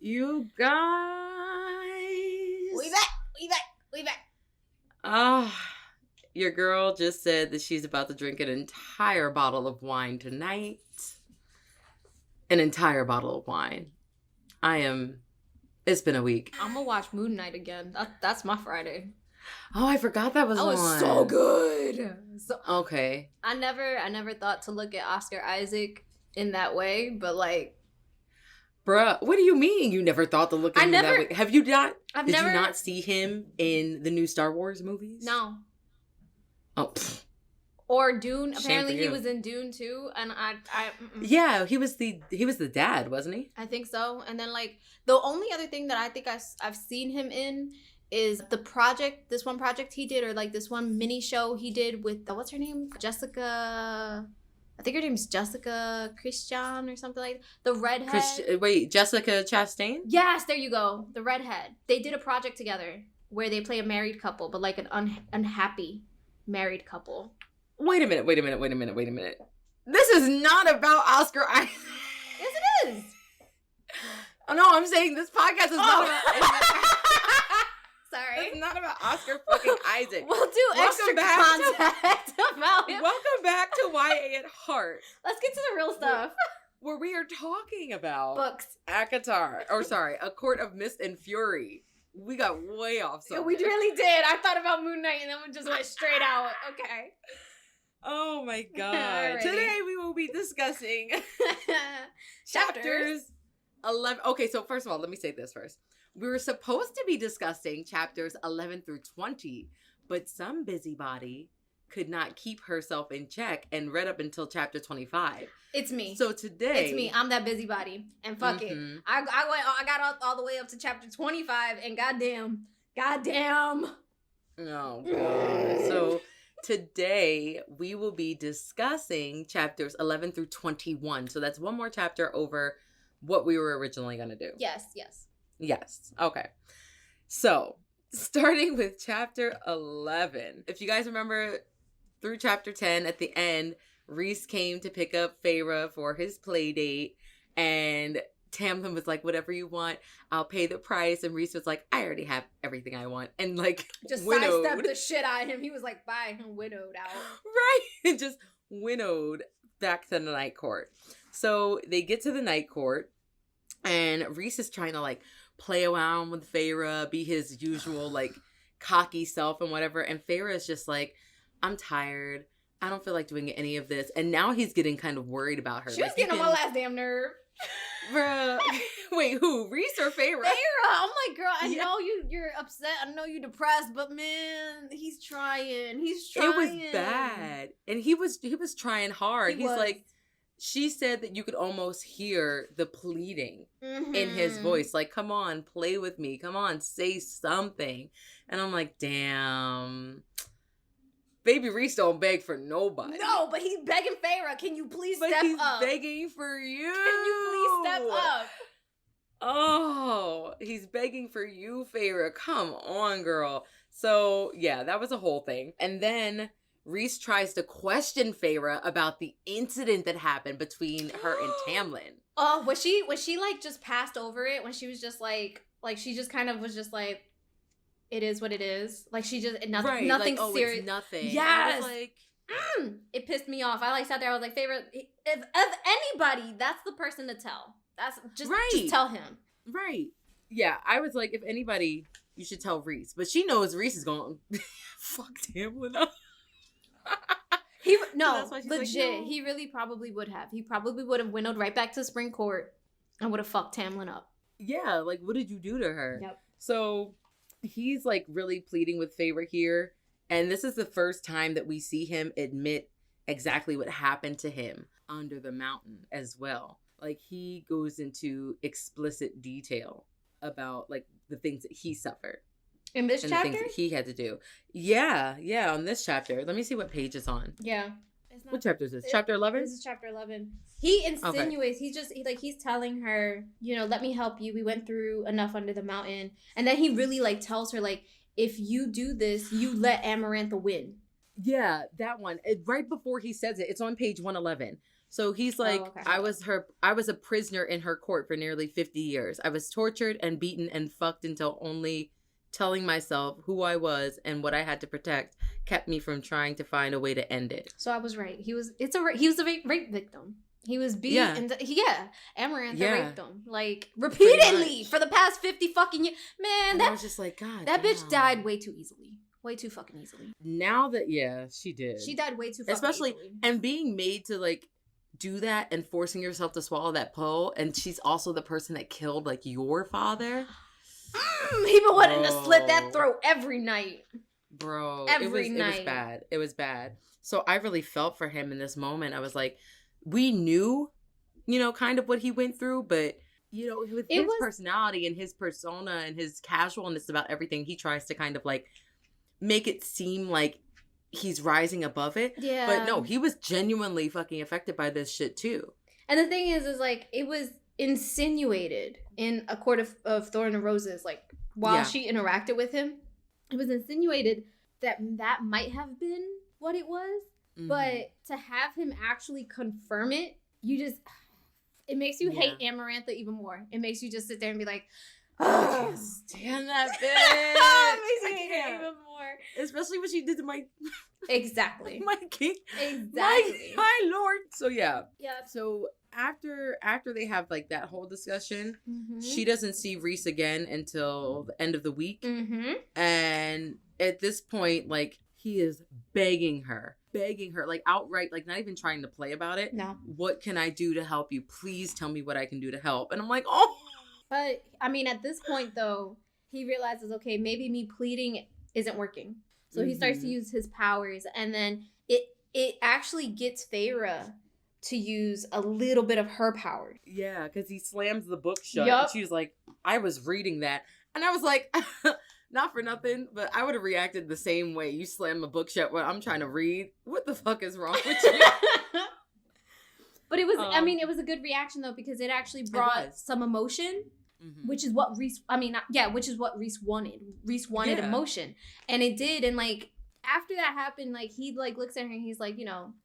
You guys. We back. We back. We back. Your girl just said that she's about to drink an entire bottle of wine tonight. An entire bottle of wine. It's been a week. I'm gonna watch Moon Knight again. That's my Friday. Oh, I forgot that was on. That was so good. Okay. I never thought to look at Oscar Isaac in that way, but like, bruh, what do you mean you never thought to look at him that way? Have you not? Did you not see him in the new Star Wars movies? No. Oh. Or Dune. Apparently he was in Dune too, and Yeah, he was the dad, wasn't he? I think so. And then like the only other thing that I think I've seen him in is this one project he did, or like this one mini show he did with what's her name? Jessica. I think her name's Jessica Christian or something like that. The redhead. Wait, Jessica Chastain? Yes, there you go. The redhead. They did a project together where they play a married couple, but like an unhappy married couple. Wait a minute. This is not about Oscar Isaac. Yes, it is. Oh, no, I'm saying this podcast is not about... Sorry. It's not about Oscar fucking Isaac. We'll do extra content about him. Welcome back to YA at Heart. Let's get to the real stuff. Where we are talking about... books. A Court of Mist and Fury. We got way off subject. We really did. I thought about Moon Knight and then we just went straight out. Okay. Oh my god. Today we will be discussing chapters 11. Okay, so first of all, let me say this first. We were supposed to be discussing chapters 11 through 20, but some busybody could not keep herself in check and read up until chapter 25. It's me. So today... It's me. I'm that busybody. And fuck it. I got all the way up to chapter 25 and goddamn. Oh, God. So today we will be discussing chapters 11 through 21. So that's one more chapter over what we were originally going to do. Yes. Okay. So starting with chapter 11. If you guys remember through chapter 10 at the end, Rhys came to pick up Feyre for his play date, and Tamlin was like, whatever you want, I'll pay the price. And Rhys was like, I already have everything I want. And like, just sidestepped the shit out of him. He was like, bye, and winnowed out. Right. And just winnowed back to the Night Court. So they get to the Night Court, and Rhys is trying to like play around with Feyre, be his usual like cocky self and whatever. And Feyre is just like, I'm tired. I don't feel like doing any of this. And now he's getting kind of worried about her. She was getting on my last damn nerve. Bruh. Wait, who? Rhys or Feyre? Feyre. I'm like, girl, I know you're upset. I know you're depressed, but man, he's trying. It was bad. And he was trying hard. He's like, she said that you could almost hear the pleading in his voice. Like, come on, play with me. Come on, say something. And I'm like, damn. Baby Rhys don't beg for nobody. No, but he's begging Feyre. Can you please step up? But he's begging for you. Can you please step up? Oh, he's begging for you, Feyre. Come on, girl. So, yeah, that was a whole thing. And then Rhys tries to question Feyre about the incident that happened between her and Tamlin. Oh, was she like just passed over it when she was just like she just kind of was just like, it is what it is. Like she just nothing like, serious. It's nothing. Yes. Like, it pissed me off. I like sat there. I was like, Feyre, if anybody, that's the person to tell. That's just tell him. Right. Yeah. I was like, if anybody, you should tell Rhys. But she knows Rhys is going to fuck Tamlin up. Legit. Like, no. He really probably would have. He probably would have winnowed right back to Spring Court and would have fucked Tamlin up. Yeah. Like, what did you do to her? Yep. So he's like really pleading with Feyre here. And this is the first time that we see him admit exactly what happened to him under the mountain as well. Like he goes into explicit detail about like the things that he suffered. In this and chapter? The things that he had to do. Yeah, on this chapter. Let me see what page it's on. Yeah. What chapter is this? Chapter 11? This is chapter 11. He insinuates, okay. He's telling her, let me help you. We went through enough under the mountain. And then he really like tells her like, if you do this, you let Amarantha win. Yeah, that one. Right before he says it, it's on page 111. So he's like, I was a prisoner in her court for nearly 50 years. I was tortured and beaten and fucked until only telling myself who I was and what I had to protect kept me from trying to find a way to end it. So I was right. He was a rape victim. He was beaten. Amaranth raped him like repeatedly for the past 50 fucking years. Man, I was just like, God, that bitch died way too easily. Way too fucking easily. Now that she did. She died way too fucking especially easily. And being made to like do that and forcing yourself to swallow that pill, and she's also the person that killed like your father. He been wanting to slit that throat every night. Bro, every night. It was bad. It was bad. So I really felt for him in this moment. I was like, we knew, kind of what he went through, but with his personality and his persona and his casualness about everything, he tries to kind of like make it seem like he's rising above it. Yeah. But no, he was genuinely fucking affected by this shit too. And the thing is like, it was insinuated in A Court of Thorn and Roses, like while she interacted with him, it was insinuated that might have been what it was. Mm-hmm. But to have him actually confirm it, it makes you hate Amarantha even more. It makes you just sit there and be like, I can't stand that bitch. It makes you hate her even more. Especially what she did to my exactly my king, exactly my lord. So yeah. So after they have like that whole discussion, she doesn't see Rhys again until the end of the week, and at this point, like he is begging her like outright, like not even trying to play about it. No. What can I do to help you? Please tell me what I can do to help. And I'm like, oh. But I mean, at this point though, he realizes, okay, maybe me pleading isn't working. So he starts to use his powers, and then it actually gets Feyre to use a little bit of her power. Yeah, because he slams the book shut. And she was like, I was reading that. And I was like, not for nothing, but I would have reacted the same way. You slam a book shut when I'm trying to read. What the fuck is wrong with you? But it was, it was a good reaction though, because it actually brought some emotion. Mm-hmm. Which is what Rhys wanted. Rhys wanted emotion. And it did. And like, after that happened, like, he like looks at her and he's like,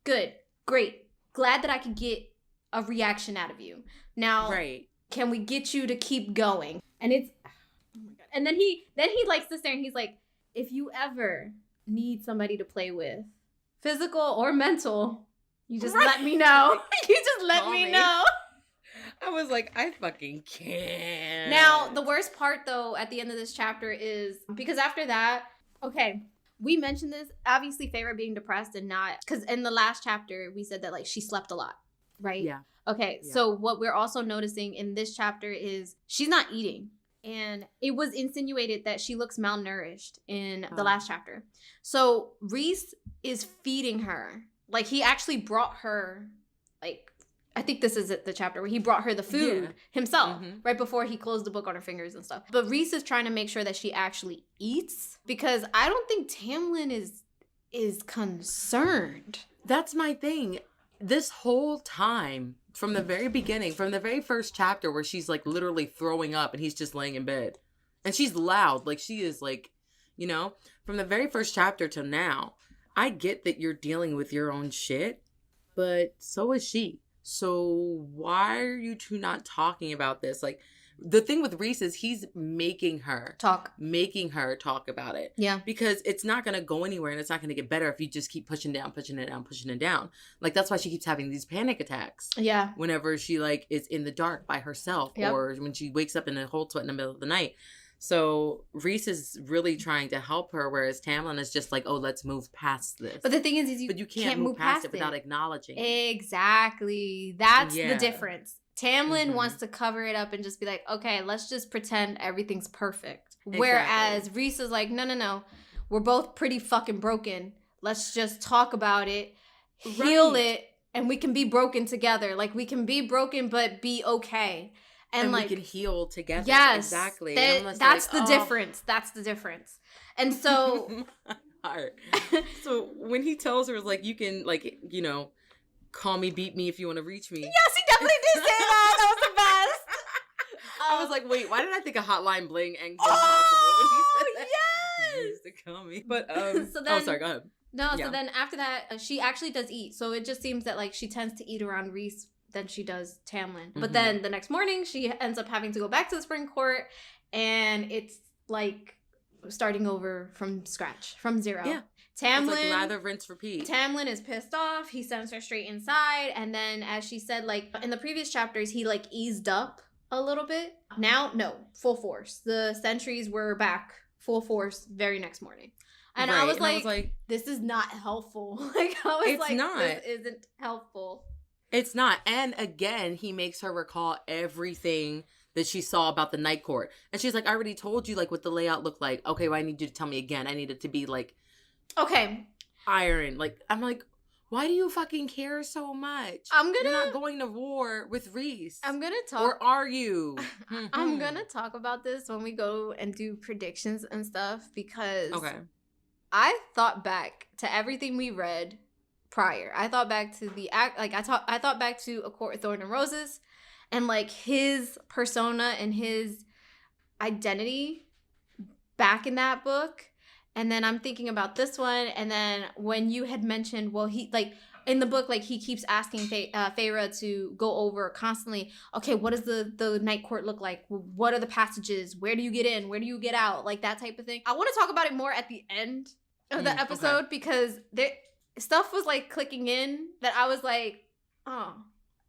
good, great. Glad that I could get a reaction out of you. Now, can we get you to keep going? And it's, oh my God. And then he like sits there and he's like, if you ever need somebody to play with, physical or mental, you just let me know. You just let me know. I was like, I fucking can't. Now, the worst part, though, at the end of this chapter is, because after that, okay, we mentioned this, obviously Feyre being depressed and not, because in the last chapter, we said that, like, she slept a lot, right? Yeah. Okay, so what we're also noticing in this chapter is she's not eating. And it was insinuated that she looks malnourished in the last chapter. So Rhys is feeding her. Like, he actually brought her, like, I think this is the chapter where he brought her the food himself, right before he closed the book on her fingers and stuff. But Rhys is trying to make sure that she actually eats, because I don't think Tamlin is concerned. That's my thing. This whole time, from the very beginning, from the very first chapter where she's like literally throwing up and he's just laying in bed. And she's loud. Like, she is like, from the very first chapter to now, I get that you're dealing with your own shit, but so is she. So why are you two not talking about this? Like, the thing with Rhys is he's making her talk about it. Yeah. Because it's not going to go anywhere and it's not going to get better if you just keep pushing it down. Like, that's why she keeps having these panic attacks. Yeah. Whenever she like is in the dark by herself, or when she wakes up in a cold sweat in the middle of the night. So Rhys is really trying to help her, whereas Tamlin is just like, oh, let's move past this. But the thing is you can't move past it without acknowledging it. Exactly. That's the difference. Tamlin wants to cover it up and just be like, okay, let's just pretend everything's perfect. Exactly. Whereas Rhys is like, no. We're both pretty fucking broken. Let's just talk about it, heal it, and we can be broken together. Like, we can be broken but be okay. And like, we can heal together. Yes, exactly. That's the difference. That's the difference. And so, so when he tells her, like, you can, like, call me, beat me if you want to reach me. Yes, he definitely did say that. That was the best. I was like, wait, why did I think a hotline bling and impossible when he said that? Yes. He used to call me. But so then, sorry, go ahead. No, so then after that, she actually does eat. So it just seems that like she tends to eat around Rhys than she does Tamlin. Mm-hmm. But then the next morning, she ends up having to go back to the spring court, and it's like starting over from scratch, from zero. Yeah. Tamlin, it's like lather, rinse, repeat. Tamlin is pissed off. He sends her straight inside. And then, as she said, like, in the previous chapters, he, like, eased up a little bit. Now, no, full force. The sentries were back full force very next morning. And I was like, this is not helpful. Like, I was like, this isn't helpful. It's not. And again, he makes her recall everything that she saw about the night court. And she's like, I already told you, like, what the layout looked like. Okay, well, I need you to tell me again. I need it to be, like... Okay. Iron. Like, I'm like, why do you fucking care so much? You're not going to war with Rhys. I'm gonna talk. Or are you? I'm gonna talk about this when we go and do predictions and stuff, because I thought back to everything we read prior. I thought back to the act. Like, I thought back to A Court of Thorn and Roses, and like his persona and his identity back in that book. And then I'm thinking about this one, and then when you had mentioned, well, he, like, in the book, like, he keeps asking Feyre to go over constantly, okay, what does the night court look like? What are the passages? Where do you get in? Where do you get out? Like, that type of thing. I want to talk about it more at the end of the episode, because stuff was, like, clicking in that I was like, oh,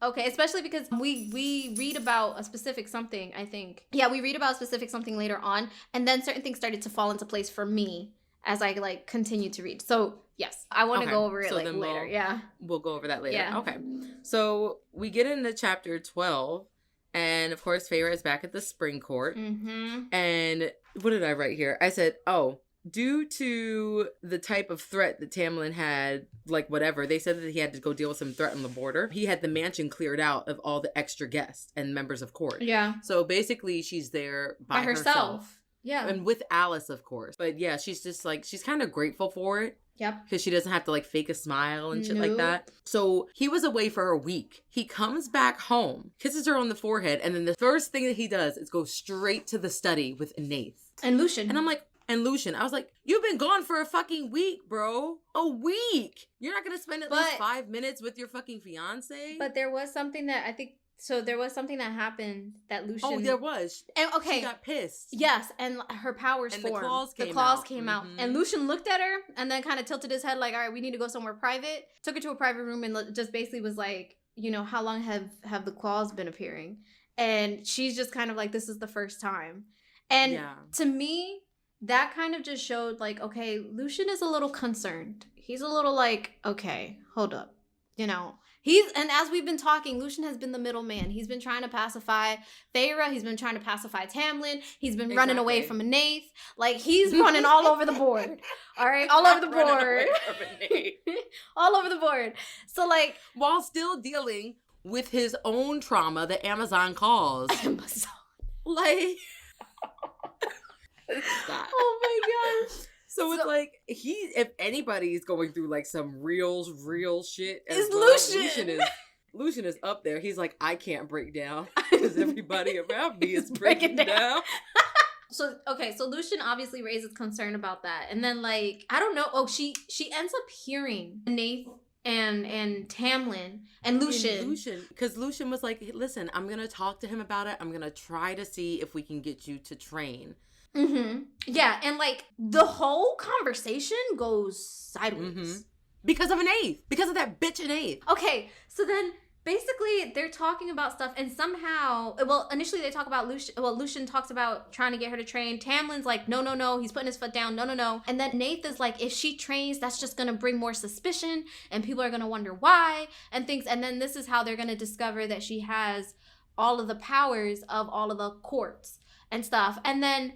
okay, especially because we read about a specific something, I think. Yeah, we read about a specific something later on, and then certain things started to fall into place for me as I, like, continued to read. So, yes, I want to go over it, so like, later. We'll go over that later. Yeah. Okay. So, we get into chapter 12, and, of course, Feyre is back at the spring court. Mm-hmm. And what did I write here? I said, due to the type of threat that Tamlin had, like, whatever, they said that he had to go deal with some threat on the border. He had the mansion cleared out of all the extra guests and members of court. Yeah. So basically, she's there by herself. Yeah. And with Alice, of course. But yeah, she's just like, she's kind of grateful for it. Yep. Because she doesn't have to, like, fake a smile and shit like that. So he was away for a week. He comes back home, kisses her on the forehead, and then the first thing that he does is go straight to the study with Enaith. And Lucien. And I'm like, I was like, you've been gone for a fucking week, bro. A week. You're not going to spend at least 5 minutes with your fucking fiance? But there was something that I think, so there was something that happened that Lucien... Oh, there was. And, okay. She got pissed. Yes, and her powers formed. The claws came out. And Lucien looked at her and then kind of tilted his head like, all right, we need to go somewhere private. Took her to a private room and just basically was like, you know, how long have the claws been appearing? And she's just kind of like, this is the first time. And to me... that kind of just showed, like, okay, Lucien is a little concerned. He's a little like, okay, hold up. You know, and as we've been talking, Lucien has been the middleman. He's been trying to pacify Feyre. He's been trying to pacify Tamlin. He's been running away from Enaith. Like, he's running all over the board. All right? All over the board. All over the board. So, like... while still dealing with his own trauma, the Amazon calls. Amazon. Like... Stop. Oh my gosh. So it's like, if anybody is going through like some real shit, it's Lucien. Lucien is up there. He's like, I can't break down because everybody around me is breaking down. So Lucien obviously raises concern about that. And then, like, I don't know. Oh, she ends up hearing Enaith and Tamlin and Lucien. Because Lucien was like, hey, listen, I'm going to talk to him about it. I'm going to try to see if we can get you to train. Mm-hmm. Yeah, and like the whole conversation goes sideways. Mm-hmm. Because of Enaith. Because of that bitch Enaith. Okay, so then basically they're talking about stuff and somehow, well, initially they talk about Lucien talks about trying to get her to train. Tamlin's like, no, he's putting his foot down, no. And then Enaith is like, if she trains, that's just gonna bring more suspicion and people are gonna wonder why and things. And then this is how they're gonna discover that she has all of the powers of all of the courts and stuff. And then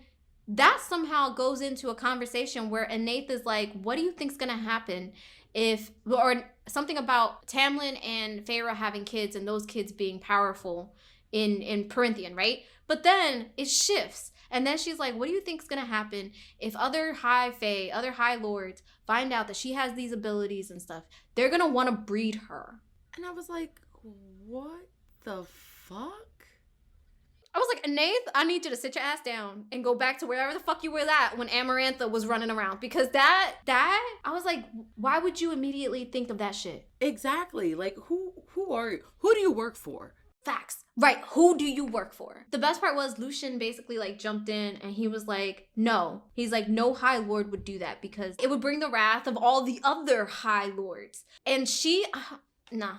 that somehow goes into a conversation where Enaith is like, what do you think's gonna happen if, or something about Tamlin and Feyre having kids and those kids being powerful in Perinthian, right? But then it shifts. And then she's like, what do you think's gonna happen if other high fae, other high lords find out that she has these abilities and stuff? They're gonna wanna breed her. And I was like, what the fuck? I was like, Nath, I need you to sit your ass down and go back to wherever the fuck you were at when Amarantha was running around. Because that, I was like, why would you immediately think of that shit? Exactly. Like, who are you? Who do you work for? Facts. Right. Who do you work for? The best part was Lucian basically like jumped in and he was like, no. He's like, no High Lord would do that because it would bring the wrath of all the other High Lords. And she... Nah,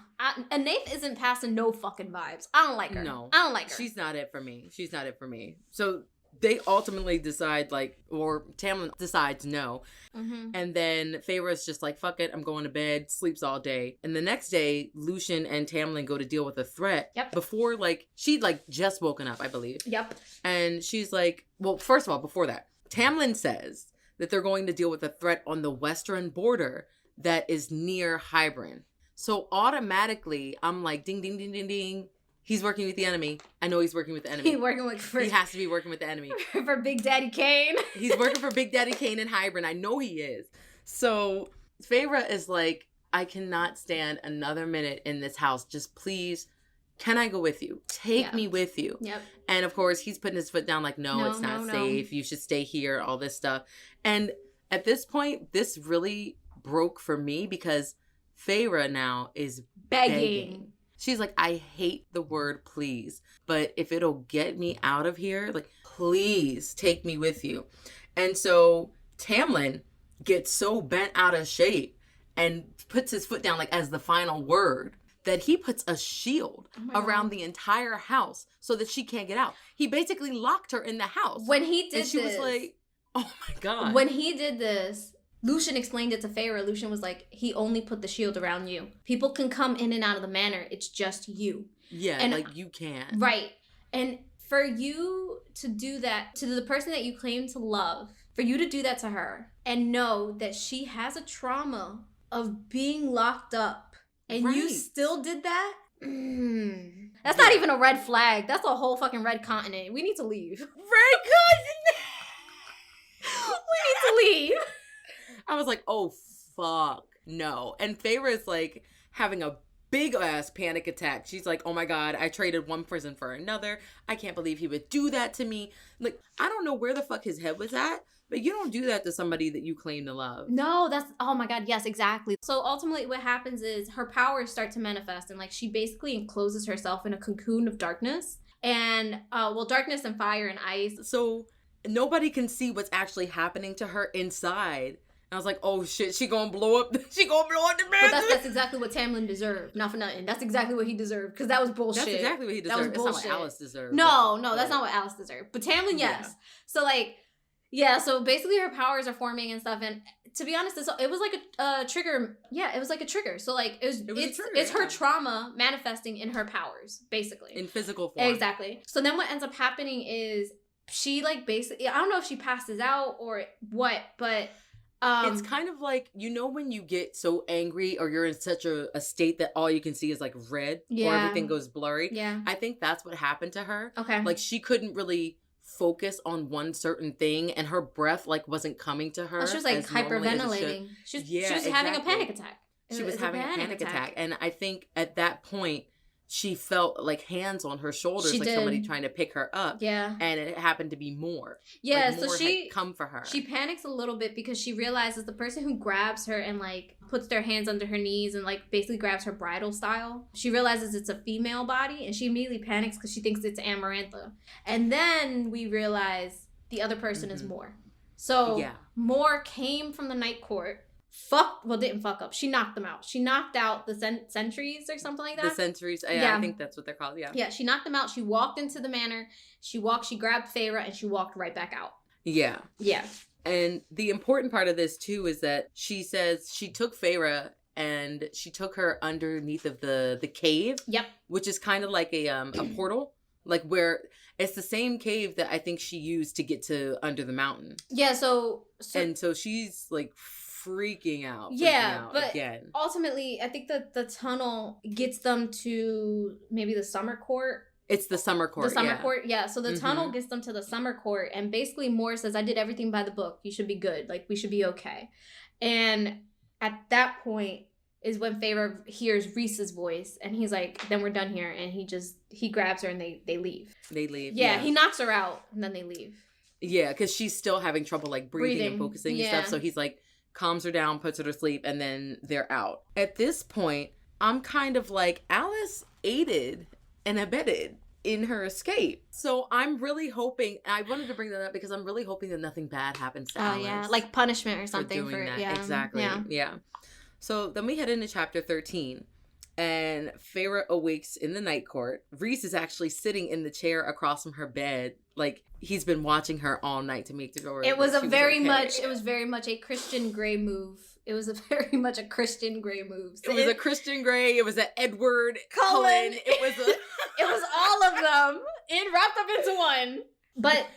Nath isn't passing no fucking vibes. I don't like her. No. I don't like her. She's not it for me. She's not it for me. So they ultimately decide, like, or Tamlin decides no. Mm-hmm. And then Feyre's just like, fuck it, I'm going to bed, sleeps all day. And the next day, Lucian and Tamlin go to deal with a threat. Yep. Before, like, she'd, like, just woken up, I believe. Yep. And she's like, well, first of all, before that, Tamlin says that they're going to deal with a threat on the western border that is near Hybern. So automatically, I'm like, ding, ding, ding, ding, ding. He's working with the enemy. I know he's working with the enemy. He has to be working with the enemy. For Big Daddy Kane. He's working for Big Daddy Kane and Hybern. I know he is. So Feyre is like, I cannot stand another minute in this house. Just please, can I go with you? Take me with you. Yep. And of course, he's putting his foot down like, no, it's not safe. You should stay here, all this stuff. And at this point, this really broke for me because Feyre now is begging. She's like, I hate the word please, but if it'll get me out of here, like, please take me with you. And so Tamlin gets so bent out of shape and puts his foot down, like, as the final word, that he puts a shield around the entire house so that she can't get out. He basically locked her in the house. When he did and she was like, oh my God. When he did this, Lucian explained it to Feyre. Lucian was like, he only put the shield around you. People can come in and out of the manor. It's just you. Yeah, and like you can. Right. And for you to do that to the person that you claim to love, for you to do that to her and know that she has a trauma of being locked up and you still did that? That's not even a red flag. That's a whole fucking red continent. We need to leave. Red continent! We need to leave. I was like, oh, fuck, no. And Feyre is like having a big ass panic attack. She's like, oh my God, I traded one prison for another. I can't believe he would do that to me. Like, I don't know where the fuck his head was at, but you don't do that to somebody that you claim to love. No, oh my God, yes, exactly. So ultimately what happens is her powers start to manifest and like she basically encloses herself in a cocoon of darkness. And, darkness and fire and ice. So nobody can see what's actually happening to her inside. I was like, oh shit, she gonna blow up. She gonna blow up the man. But that's exactly what Tamlin deserved. Not for nothing. That's exactly what he deserved. Because that was bullshit. That's exactly what he deserved. That was bullshit. That's not what Alice deserved. No, that's not what Alice deserved. But Tamlin, yes. Yeah. So like, yeah. So basically, her powers are forming and stuff. And to be honest, it was like a trigger. Yeah, it was like a trigger. So like, it's her trauma manifesting in her powers, basically. In physical form. Exactly. So then what ends up happening is she like basically, I don't know if she passes out or what, but. It's kind of like, you know, when you get so angry or you're in such a state that all you can see is like red or everything goes blurry. Yeah. I think that's what happened to her. Okay. Like she couldn't really focus on one certain thing and her breath like wasn't coming to her. Oh, she was like hyperventilating. She was having a panic attack. She was having a panic attack. And I think at that point, she felt like hands on her shoulders, like somebody trying to pick her up. Yeah. And it happened to be more. Yeah, like, more so she had come for her. She panics a little bit because she realizes the person who grabs her and like puts their hands under her knees and like basically grabs her bridal style. She realizes it's a female body and she immediately panics because she thinks it's Amarantha. And then we realize the other person is Moore. So Moore came from the Night Court. Didn't fuck up. She knocked them out. She knocked out the sentries or something like that. The sentries. Yeah, I think that's what they're called. Yeah. Yeah, she knocked them out. She walked into the manor. She grabbed Feyre and she walked right back out. Yeah. Yeah. And the important part of this too is that she says she took Feyre and she took her underneath of the cave. Yep. Which is kind of like a portal. Like where it's the same cave that I think she used to get to under the mountain. Yeah, so she's like freaking out. But again, ultimately, I think that the tunnel gets them to maybe the summer court. It's the summer court. The summer court, yeah. So the tunnel gets them to the summer court, and basically Moore says, "I did everything by the book. You should be good. Like we should be okay." And at that point, is when Feyre hears Rhys's voice, and he's like, then we're done here, and he grabs her and they leave. They leave. Yeah, he knocks her out and then they leave. Yeah, because she's still having trouble like breathing and focusing and stuff. So he's like, calms her down, puts her to sleep, and then they're out. At this point, I'm kind of like, Alice aided and abetted in her escape. So I'm really hoping, I wanted to bring that up because I'm really hoping that nothing bad happens to Alice. Yeah, like punishment or something for doing that. Yeah. Exactly. Yeah. So then we head into chapter 13. And Feyre awakes in the night court. Rhys is actually sitting in the chair across from her bed. Like, he's been watching her all night to make sure. It was very much a Christian Grey move. It was very much a Christian Grey move. So it was a Christian Grey. It was an Edward Cullen. It was a... It was all of them wrapped up into one. But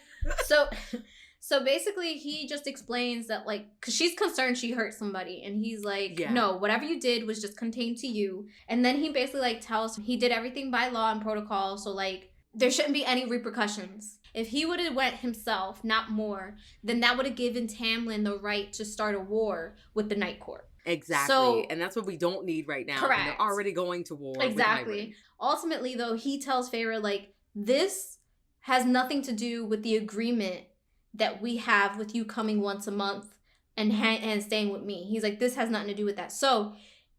so basically he just explains that, like, because she's concerned she hurt somebody, and he's like, no, whatever you did was just contained to you. And then he basically like tells he did everything by law and protocol, so like there shouldn't be any repercussions. If he would have went himself, not more, then that would have given Tamlin the right to start a war with the Night Court. Exactly. So, and that's what we don't need right now. Correct. They're already going to war. Exactly. Ultimately, though, he tells Feyre, like, this has nothing to do with the agreement that we have with you coming once a month and staying with me. He's like, this has nothing to do with that. So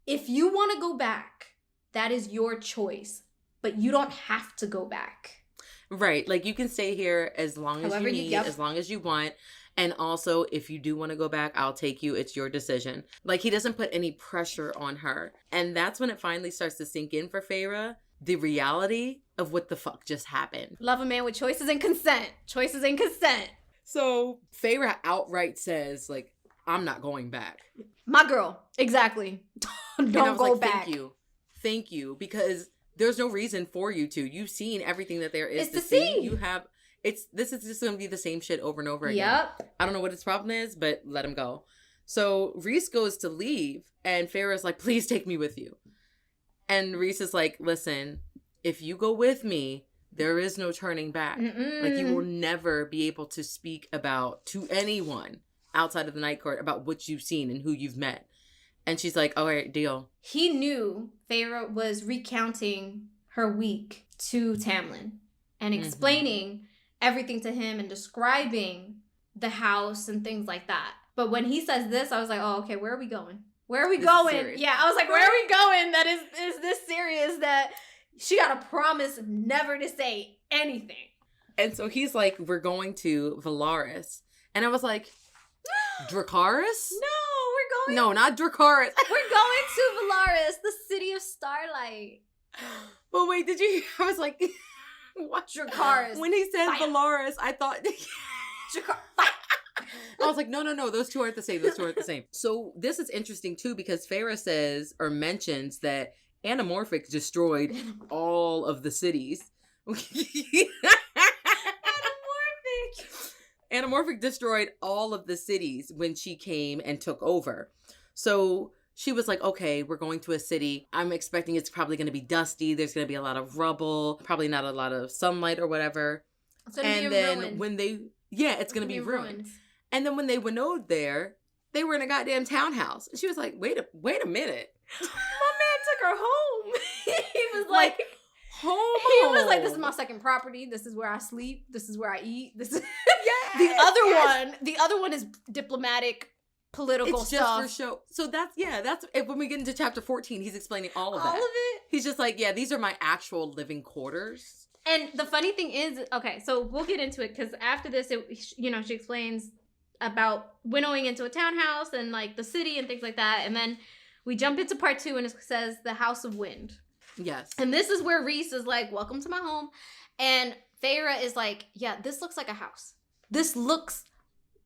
if you want to go back, that is your choice, but you don't have to go back. Right. Like, you can stay here as long as you need, as long as you want. And also, if you do want to go back, I'll take you. It's your decision. Like, he doesn't put any pressure on her. And that's when it finally starts to sink in for Feyre, the reality of what the fuck just happened. Love a man with choices and consent. Choices and consent. So Feyre outright says, like, I'm not going back. My girl. Exactly. Don't go back. Thank you. Because there's no reason for you to. You've seen everything that there is to see. You have... This is just going to be the same shit over and over again. Yep. I don't know what his problem is, but let him go. So Rhys goes to leave, and Feyre's like, please take me with you. And Rhys is like, listen, if you go with me, there is no turning back. Like, you will never be able to speak to anyone outside of the Night Court about what you've seen and who you've met. And she's like, all right, deal. He knew Feyre was recounting her week to Tamlin and explaining everything to him and describing the house and things like that. But when he says this, I was like, oh, okay, where are we going? Where are we going? Yeah, I was like, where are we going? That is this serious that she got a promise never to say anything. And so he's like, we're going to Velaris. And I was like, Dracarys? No, not Dracarys. We're going to Velaris, the city of starlight. But wait, did you? I was like, what? Dracarys. When he said Velaris, I thought... I was like, no. Those two aren't the same. So this is interesting, too, because Feyre says or mentions that Anamorphic destroyed all of the cities. Anamorphic destroyed all of the cities when she came and took over. So she was like, okay, we're going to a city. I'm expecting it's probably going to be dusty. There's going to be a lot of rubble, probably not a lot of sunlight or whatever. It's going to be ruined. It's going to be ruined. And then when they winowed there, they were in a goddamn townhouse. And she was like, wait a minute. My man took her home. He was like home. He was like, this is my second property. This is where I sleep. This is where I eat. This is the other one is diplomatic, political it's stuff. Just for show. So that's when we get into chapter 14, he's explaining all of that. All of it. He's just like, yeah, these are my actual living quarters. And the funny thing is, okay, so we'll get into it because after this, she explains about winnowing into a townhouse and like the city and things like that. And then we jump into part 2 and it says the House of Wind. Yes. And this is where Rhys is like, welcome to my home. And Feyre is like, yeah, this looks like a house. This looks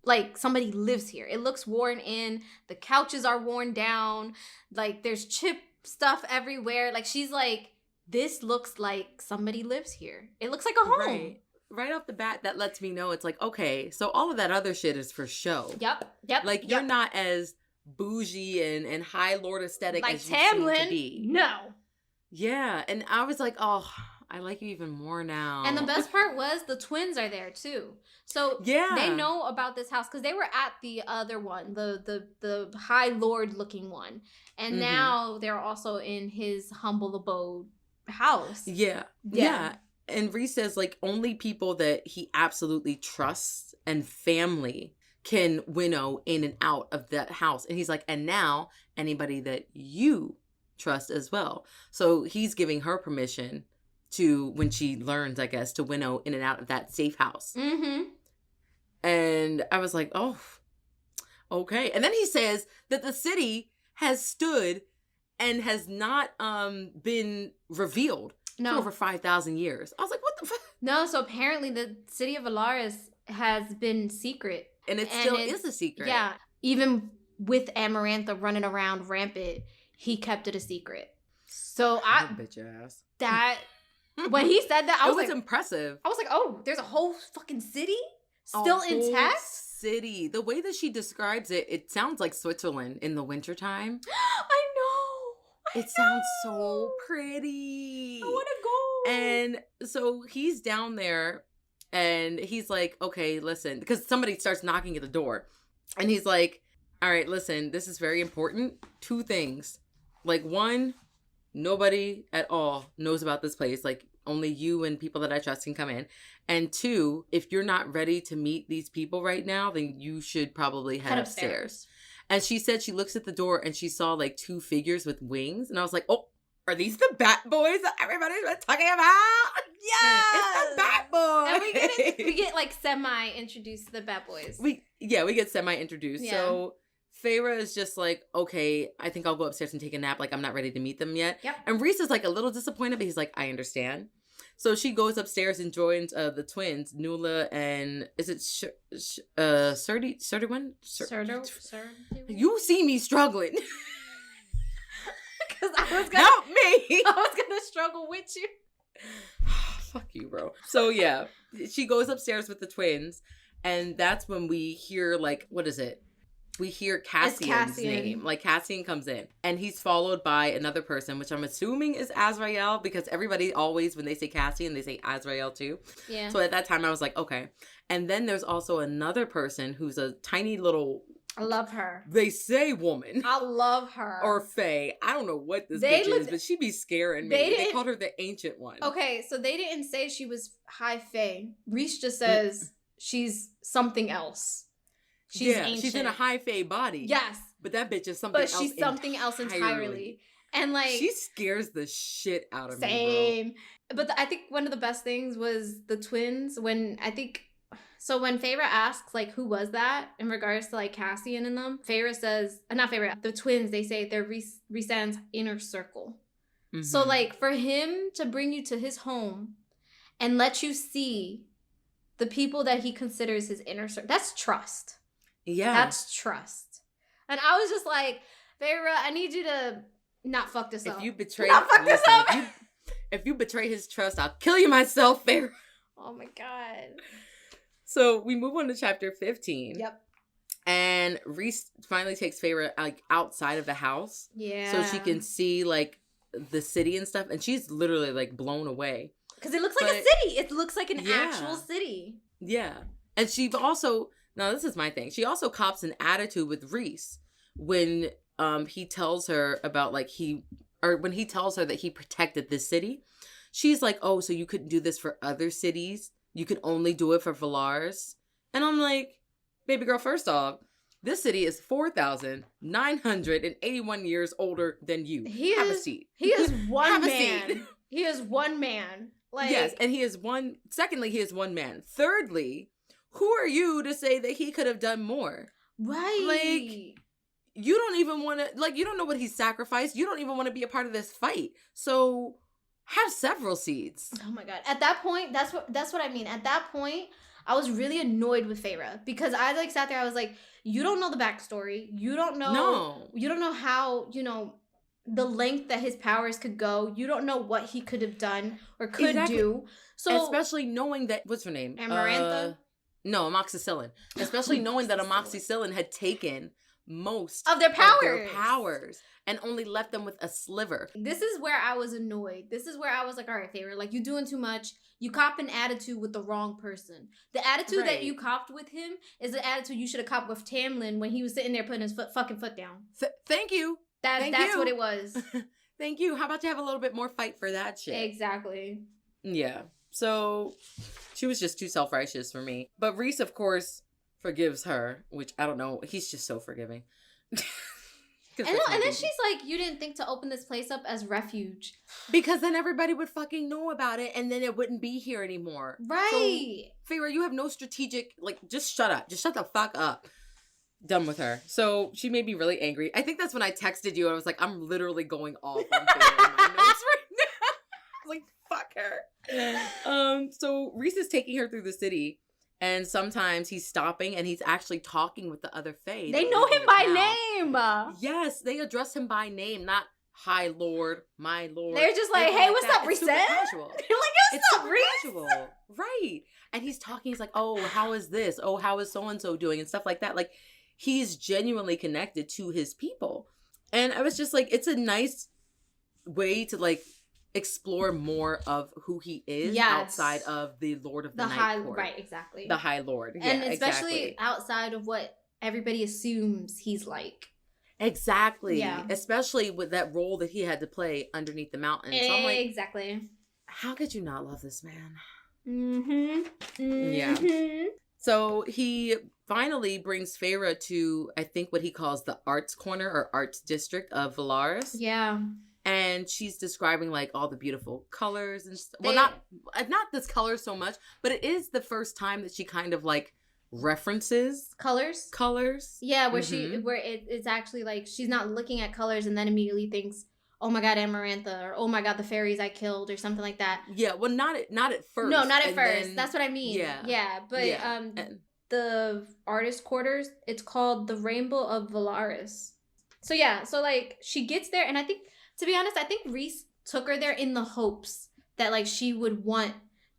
like somebody lives here. It looks worn in. The couches are worn down. Like there's chip stuff everywhere. Like she's like, this looks like somebody lives here. It looks like a home. Right off the bat, that lets me know it's like, okay, so all of that other shit is for show. Yep. Like you're not as bougie and high lord aesthetic like as you Tamlin. seem to be. No. Yeah, and I was like, oh, I like you even more now. And the best part was the twins are there too. So they know about this house because they were at the other one, the high lord looking one. And now they're also in his humble abode house. Yeah. And Reese says, like, only people that he absolutely trusts and family can winnow in and out of that house. And he's like, and now anybody that you trust as well. So he's giving her permission to, when she learns, I guess, to winnow in and out of that safe house. And I was like, oh, okay. And then he says that the city has stood and has not been revealed for over 5,000 years. I was like, what the fuck? No, so apparently the city of Velaris has been secret. And it still is a secret. Yeah. Even with Amarantha running around rampant, he kept it a secret. So bitch ass. That when he said that, I was like, impressive. I was like, oh, there's a whole fucking city still intact? City. The way that she describes it, it sounds like Switzerland in the wintertime. I know. It sounds so pretty. I want to go. And so he's down there and he's like, okay, listen, because somebody starts knocking at the door. And he's like, all right, listen, this is very important. 2 things. Like, 1, nobody at all knows about this place. Like, only you and people that I trust can come in. And 2, if you're not ready to meet these people right now, then you should probably head upstairs. And she said she looks at the door and she saw like 2 figures with wings. And I was like, oh, are these the Bat Boys that everybody's been talking about? Yeah, it's the Bat Boys. And we get like semi-introduced to the Bat Boys. We get semi-introduced. Yeah. So Feyre is just like, okay, I think I'll go upstairs and take a nap. Like, I'm not ready to meet them yet. Yep. And Reese is like a little disappointed, but he's like, I understand. So she goes upstairs and joins the twins, Nuala and is it Serdiwan? You see me struggling. Because I was gonna help me. I was gonna struggle with you. Fuck you, bro. So yeah, she goes upstairs with the twins, and that's when we hear like, what is it? We hear Cassian's name. Like, Cassian comes in. And he's followed by another person, which I'm assuming is Azrael, because everybody always, when they say Cassian, they say Azrael too. Yeah. So at that time, I was like, okay. And then there's also another person who's a tiny little... I love her. They say woman. I love her. Or fae. I don't know what this bitch is, but she be scaring me. They called her the Ancient One. Okay, so they didn't say she was high fae. Reese just says she's something else. She's ancient. She's in a high fae body. Yes. But that bitch is something else. But she's something else entirely. And like... She scares the shit out of me, Same. But I think one of the best things was the twins. When Feyre asks, like, who was that? In regards to, like, Cassian and them. Feyre says... Not Feyre. The twins, they say they're Rhysand's inner circle. Mm-hmm. So, like, for him to bring you to his home and let you see the people that he considers his inner circle, that's trust. Yeah. That's trust. And I was just like, Feyre, I need you to not fuck this up. If you betray... Not fuck this up! If you betray his trust, I'll kill you myself, Feyre. Oh my God. So we move on to chapter 15. Yep. And Rhys finally takes Feyre, like, outside of the house. Yeah. So she can see, like, the city and stuff. And she's literally, like, blown away. Because it looks like a city. It looks like an actual city. Yeah. And she also... Now, this is my thing. She also cops an attitude with Rhys when he tells her about, like, when he tells her that he protected this city. She's like, oh, so you couldn't do this for other cities? You could only do it for Velaris? And I'm like, baby girl, first off, this city is 4,981 years older than you. Have a seat. He is one man. He is one man. Like, yes, and secondly, he is one man. Thirdly... Who are you to say that he could have done more? Right. Like, you don't even want to, like, you don't know what he sacrificed. You don't even want to be a part of this fight. So, have several seats. Oh my God. At that point, that's what I mean. At that point, I was really annoyed with Feyre because I, like, sat there, I was like, you don't know the backstory. You don't know. No. You don't know how, the length that his powers could go. You don't know what he could have done or could do. So, especially knowing that, what's her name? Amarantha? No, amoxicillin. Especially knowing that amoxicillin had taken most of their powers and only left them with a sliver. This is where I was annoyed. This is where I was like, all right, Feyre, like, you doing too much. You cop an attitude with the wrong person. The attitude that you copped with him is the attitude you should have copped with Tamlin when he was sitting there putting his fucking foot down. Thank you. That's what it was. Thank you. How about you have a little bit more fight for that shit? Exactly. Yeah. So she was just too self-righteous for me. But Rhys, of course, forgives her, which I don't know. He's just so forgiving. And then she's like, you didn't think to open this place up as refuge. Because then everybody would fucking know about it and then it wouldn't be here anymore. Right. So, Feyre, you have no strategic, like, just shut up. Just shut the fuck up. Done with her. So she made me really angry. I think that's when I texted you. I was like, I'm literally going off on Feyre in my notes right now. Like, fuck her. So Rhys is taking her through the city. And sometimes he's stopping and he's actually talking with the other Fae. They know him by name. Yes, they address him by name, not "Hi, Lord," "My Lord." They're just like, "Hey, what's up, Rhys?" They're like, "What's up, Rhys?" Right. And he's talking. He's like, "Oh, how is this? Oh, how is so-and-so doing?" And stuff like that. Like, he's genuinely connected to his people. And I was just like, it's a nice way to, like, explore more of who he is outside of the Lord of the Night Court. Right, exactly. The High Lord. And especially outside of what everybody assumes he's like. Exactly. Yeah. Especially with that role that he had to play underneath the mountain. So I'm like, exactly. How could you not love this man? Mm-hmm. Mm-hmm. Yeah. So he finally brings Feyre to, I think, what he calls the arts corner or arts district of Velaris. Yeah. And she's describing, like, all the beautiful colors and stuff. Well, not this color so much, but it is the first time that she kind of, like, references colors. Yeah, where it's actually like she's not looking at colors and then immediately thinks, "Oh my God, Amarantha," or "Oh my God, the fairies I killed," or something like that. Yeah, well, not at first. No, not at first. Then, that's what I mean. Yeah, but the artist quarters, it's called the Rainbow of Velaris. So yeah, so like she gets there, and I think, to be honest, I think Rhys took her there in the hopes that, like, she would want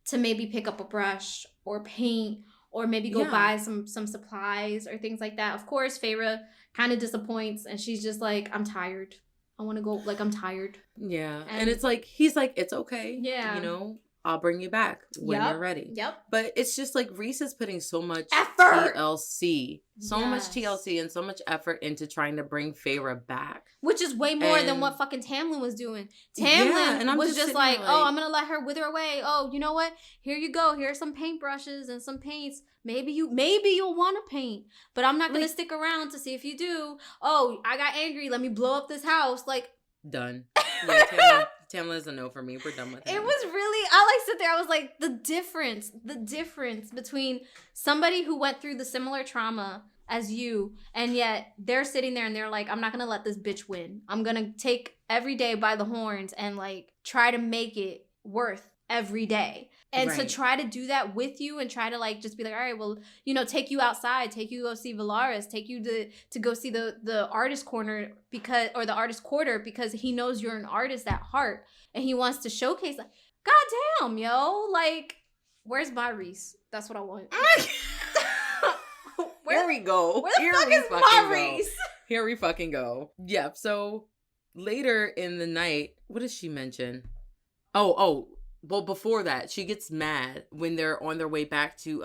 to maybe pick up a brush or paint or maybe go buy some supplies or things like that. Of course, Feyre kind of disappoints and she's just like, I'm tired. I want to go, like, I'm tired. Yeah. And it's like, he's like, it's okay. Yeah. You know, I'll bring you back when you're ready. Yep. But it's just like Rhys is putting so much effort. TLC. Much TLC and so much effort into trying to bring Feyre back. Which is way more than what fucking Tamlin was doing. Tamlin was just like, oh, I'm going to let her wither away. Oh, you know what? Here you go. Here are some paintbrushes and some paints. Maybe you'll want to paint, but I'm not going to stick around to see if you do. Oh, I got angry. Let me blow up this house. Like, done. Yeah, Tamlin's a no for me. We're done with it. It was really, I like sit there. I was like, the difference between somebody who went through the similar trauma as you, and yet they're sitting there and they're like, I'm not going to let this bitch win. I'm going to take every day by the horns and, like, try to make it worth every day. And to try to do that with you and try to, like, just be like, all right, well, you know, take you outside, take you to go see Velaris, take you to go see the artist corner or the artist quarter because he knows you're an artist at heart and he wants to showcase, like, goddamn, yo, like, where's my Rhys? That's what I want. Here we go. Where the fuck is my Rhys? Here we fucking go. Yep. So later in the night, what does she mention? Well, before that, she gets mad when they're on their way back to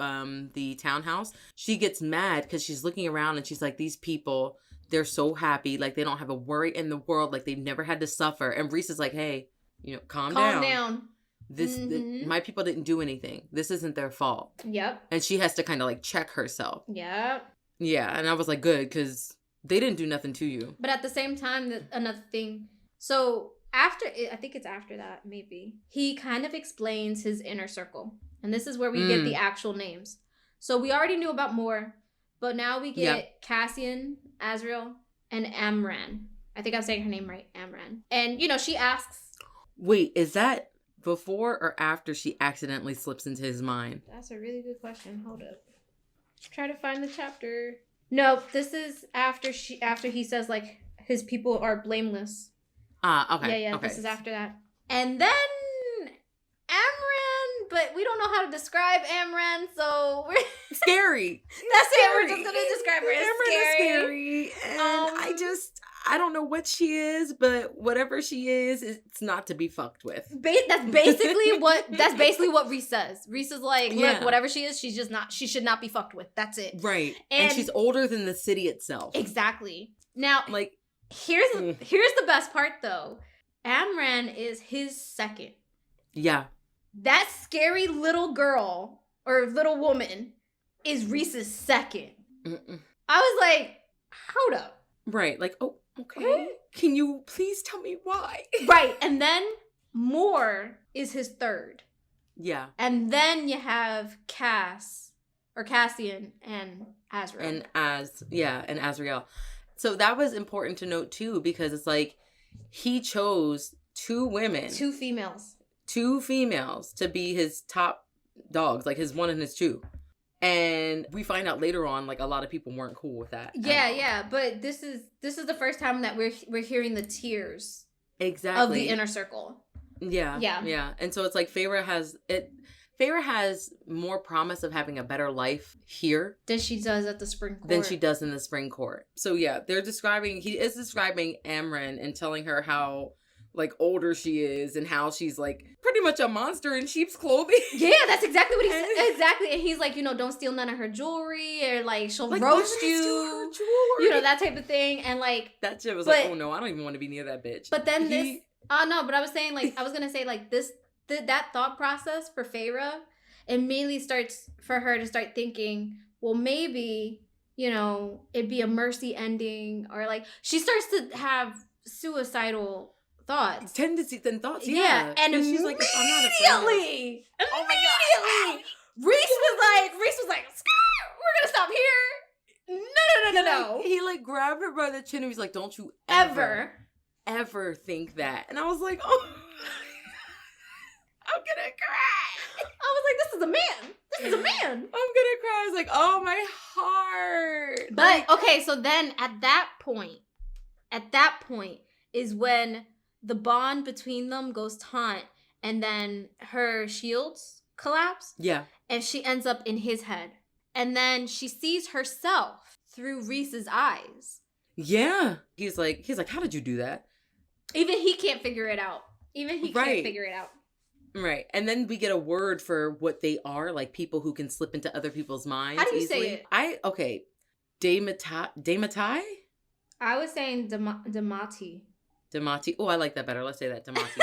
the townhouse. She gets mad because she's looking around and she's like, these people, they're so happy. Like, they don't have a worry in the world. Like, they've never had to suffer. And Rhys is like, hey, you know, calm down. My people didn't do anything. This isn't their fault. Yep. And she has to kind of, like, check herself. Yep. Yeah. And I was like, good, because they didn't do nothing to you. But at the same time, another thing. So I think it's after that, maybe, he kind of explains his inner circle. And this is where we get the actual names. So we already knew about Mor, but now we get Cassian, Azriel, and Amran. I think I'm saying her name right, Amran. And, you know, she asks... Wait, is that before or after she accidentally slips into his mind? That's a really good question. Hold up. Try to find the chapter. No, this is after he says, like, his people are blameless. Okay. Yeah, okay. This is after that. And then Amran, but we don't know how to describe Amren, so we're scary. That's scary. It. We're just gonna describe her as scary. And I don't know what she is, but whatever she is, it's not to be fucked with. That's basically what Reese says. Reese is like, look, whatever she is, she's just not. She should not be fucked with. That's it. Right. And she's older than the city itself. Exactly. Now, like, here's the best part though. Amren is his second. Yeah. That scary little girl or little woman is Reese's second. Mm-mm. I was like, hold up. Right. Like, oh, okay. Can you please tell me why? Right. And then Moore is his third. Yeah. And then you have Cassian and Azrael. And Azrael. So that was important to note too, because it's like he chose two females to be his top dogs, like his one and his two. And we find out later on, like, a lot of people weren't cool with that. Yeah. But this is the first time that we're hearing the tears of the inner circle. Yeah. And so it's like Feyre has more promise of having a better life here than she does at the spring court. Than she does in the spring court. So yeah, he is describing Amren and telling her how like older she is and how she's like pretty much a monster in sheep's clothing. Yeah, that's exactly what he said. Exactly. And he's like, don't steal none of her jewelry, or like she'll like, roast you. That type of thing. And like that shit was like, oh no, I don't even want to be near that bitch. But then but I was saying like I was gonna say like this that thought process for Feyre immediately starts for her to start thinking, well, maybe, it'd be a mercy ending, or like she starts to have suicidal tendencies and thoughts. Yeah. And she's like, I'm not immediately, oh my God. Reese was like, we're gonna stop here. No. He like grabbed her by the chin and he's like, don't you ever think that. And I was like, oh, I'm gonna cry. I was like, this is a man. I'm gonna cry. I was like, oh, my heart. But okay, so then at that point is when the bond between them goes taut, and then her shields collapse. Yeah. And she ends up in his head. And then she sees herself through Reese's eyes. Yeah. He's like, how did you do that? Even he can't figure it out. Right. And then we get a word for what they are, like people who can slip into other people's minds. How do you say it? Dematai? I was saying Demati. Demati. Oh, I like that better. Let's say that, Demati.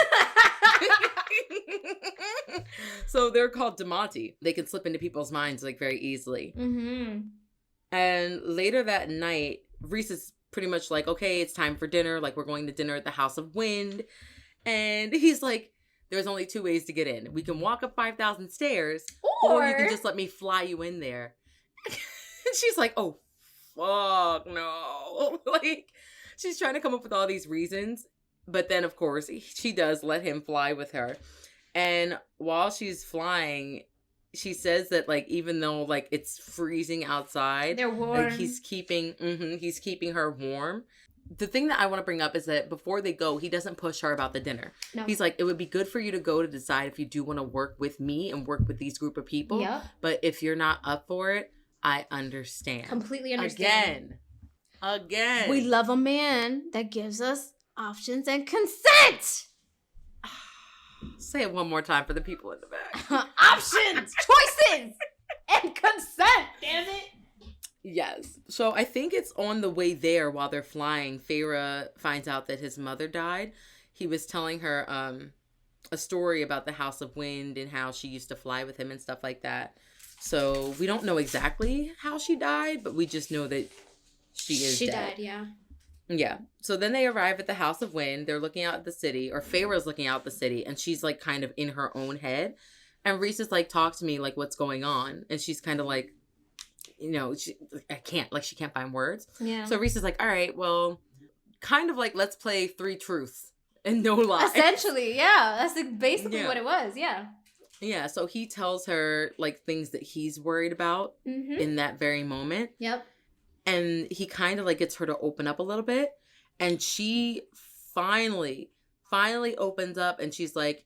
So they're called Demati. They can slip into people's minds like very easily. Mm-hmm. And later that night, Reese is pretty much like, okay, it's time for dinner. Like, we're going to dinner at the House of Wind. And he's like, there's only two ways to get in. We can walk up 5,000 stairs, or you can just let me fly you in there. And she's like, oh, fuck no. Like, she's trying to come up with all these reasons. But then, of course, she does let him fly with her. And while she's flying, she says that, like, even though, like, it's freezing outside, they're warm. Like, he's keeping her warm. The thing that I want to bring up is that before they go, he doesn't push her about the dinner. No. He's like, it would be good for you to go to decide if you do want to work with me and work with these group of people. Yep. But if you're not up for it, I understand. Completely understand. Again. We love a man that gives us options and consent. Say it one more time for the people in the back. Options, choices, and consent, damn it. Yes. So I think it's on the way there while they're flying, Feyre finds out that his mother died. He was telling her a story about the House of Wind and how she used to fly with him and stuff like that. So we don't know exactly how she died, but we just know that she died, yeah. Yeah. So then they arrive at the House of Wind. They're looking out at the city, or Feyre's looking out at the city, and she's like kind of in her own head. And Reese is like, talk to me, like, what's going on? And she's kind of like, she can't find words. Yeah. So Reese is like, all right, well, kind of like, let's play 3 truths and no lies. Essentially, yeah. That's basically what it was, yeah. Yeah, so he tells her, like, things that he's worried about in that very moment. Yep. And he kind of, like, gets her to open up a little bit. And she finally opens up, and she's like,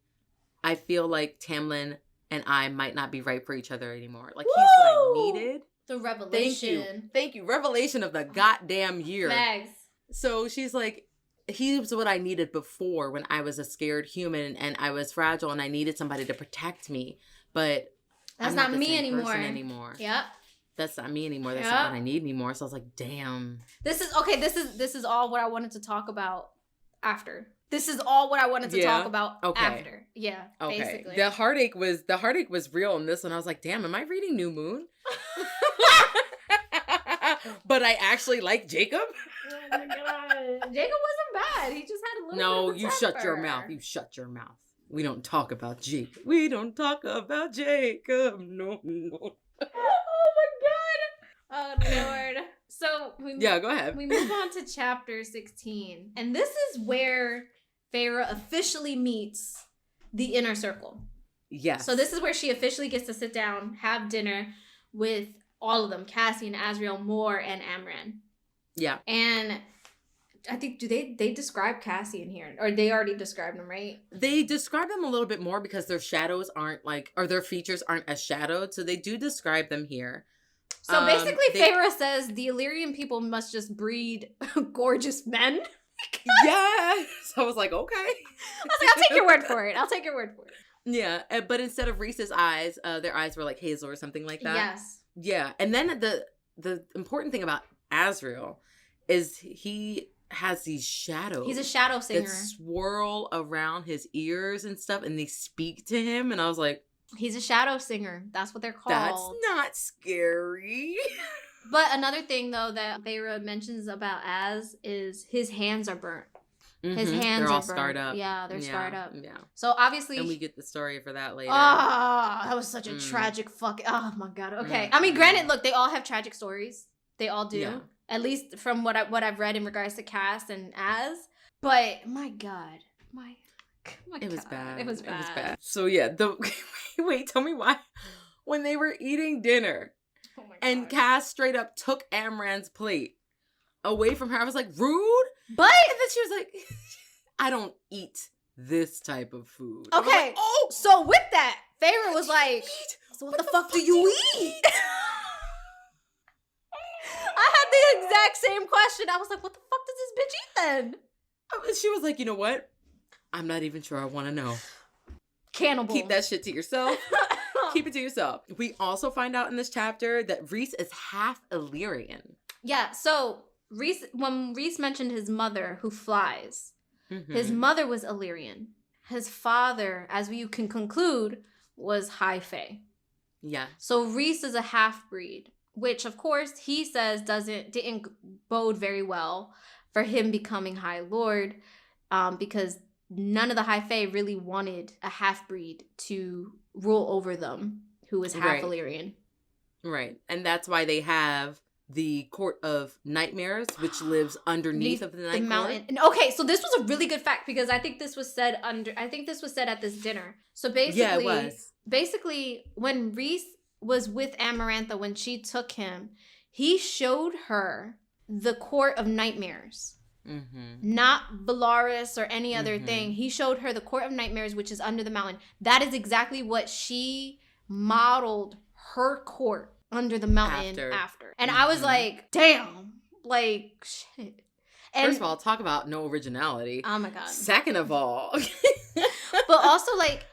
I feel like Tamlin and I might not be right for each other anymore. Like, he's what I needed. The revelation. Thank you. Revelation of the goddamn year. Mags. So she's like, he was what I needed before when I was a scared human and I was fragile and I needed somebody to protect me. But that's not me anymore. Yep. That's not me anymore. That's not what I need anymore. So I was like, damn. This is all what I wanted to talk about after. This is all what I wanted to talk about after. Yeah. Okay. Basically. The heartache was real in this one. I was like, damn, am I reading New Moon? But I actually like Jacob. Oh my god. Jacob wasn't bad. He just had a little No, bit of a you temper. shut your mouth. You shut your mouth. We don't talk about Jacob. We don't talk about Jacob. No. Oh my god. Oh Lord. So go ahead. We move on to chapter 16. And this is where Feyre officially meets the inner circle. Yes. So this is where she officially gets to sit down, have dinner with all of them, Cassian, Azriel, Mor, and Amran. Yeah. And I think, do they describe Cassian here? Or they already described him, right? They describe them a little bit more because their shadows aren't or their features aren't as shadowed. So they do describe them here. So basically, Feyre says the Illyrian people must just breed gorgeous men. Yeah. So I was like, okay. I was like, I'll take your word for it. Yeah. But instead of Rhys's eyes, their eyes were like hazel or something like that. Yes. Yeah. And then the important thing about Azriel is he has these shadows. He's a shadow singer. That swirl around his ears and stuff, and they speak to him. And I was like, he's a shadow singer. That's what they're called. That's not scary. But another thing, though, that Feyre mentions about Az is his hands are burnt. Mm-hmm. His hands are all scarred up. Yeah, they're scarred up. Yeah. So obviously, and we get the story for that later. Oh, that was such a tragic fucking. Oh my god. Okay. I mean, granted, look, they all have tragic stories. They all do. Yeah. At least from what I've read in regards to Cass and Az. But my god, it was bad. It was bad. So yeah, wait, tell me why. When they were eating dinner, and Cass straight up took Amran's plate away from her, I was like, rude. But and then she was like, I don't eat this type of food. Okay. Like, oh, so with that, Feyre was like, so what the fuck do you eat? I had the exact same question. I was like, what the fuck does this bitch eat then? She was like, you know what? I'm not even sure I want to know. Cannibal. Keep that shit to yourself. Keep it to yourself. We also find out in this chapter that Rhys is half Illyrian. Yeah, so when Rhys mentioned his mother who flies, his mother was Illyrian. His father, as you can conclude, was High Fae. Yeah. So Rhys is a half-breed, which of course he says didn't bode very well for him becoming High Lord, because none of the High Fae really wanted a half-breed to rule over them who was half Illyrian. Right. And that's why they have the Court of Nightmares, which lives underneath of the Night Mountain. Okay, so this was a really good fact because I think this was said at this dinner. So basically, yeah, it was. Basically, when Rhys was with Amarantha, when she took him, he showed her the Court of Nightmares. Mm-hmm. Not Velaris or any other thing. He showed her the Court of Nightmares, which is under the mountain. That is exactly what she modeled her court under the mountain after. And I was like, damn, like, shit. And first of all, talk about no originality. Oh my god. Second of all. But also, like,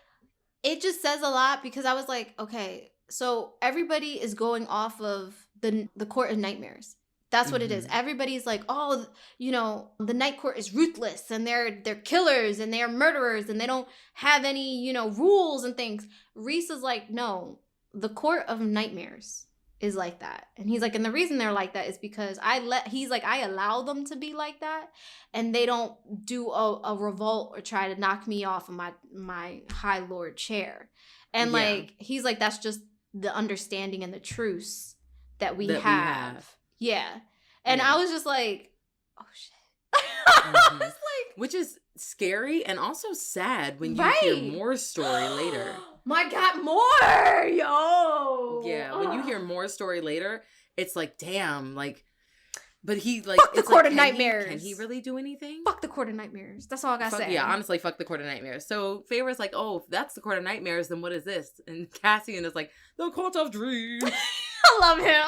it just says a lot because I was like, okay, so everybody is going off of the Court of Nightmares. That's what it is. Everybody's like, oh, the Night Court is ruthless and they're killers and they're murderers and they don't have any, rules and things. Rhys is like, no, the Court of Nightmares is like that. And he's like, and the reason they're like that is because I allow them to be like that and they don't do a revolt or try to knock me off of my High Lord chair. And like, he's like, that's just the understanding and the truce that we have. Yeah. And I was just like, oh shit. I was like, which is scary and also sad when you hear Mor's story later. My god, Mor! Yo! Yeah, when you hear Mor's story later, it's like, damn, like, But he, like, fuck the Court of Nightmares. Can he really do anything? Fuck the Court of Nightmares. That's all I gotta say. Yeah, honestly, fuck the Court of Nightmares. So Feyre's like, oh, if that's the Court of Nightmares, then what is this? And Cassian is like, the Court of Dreams. I love him.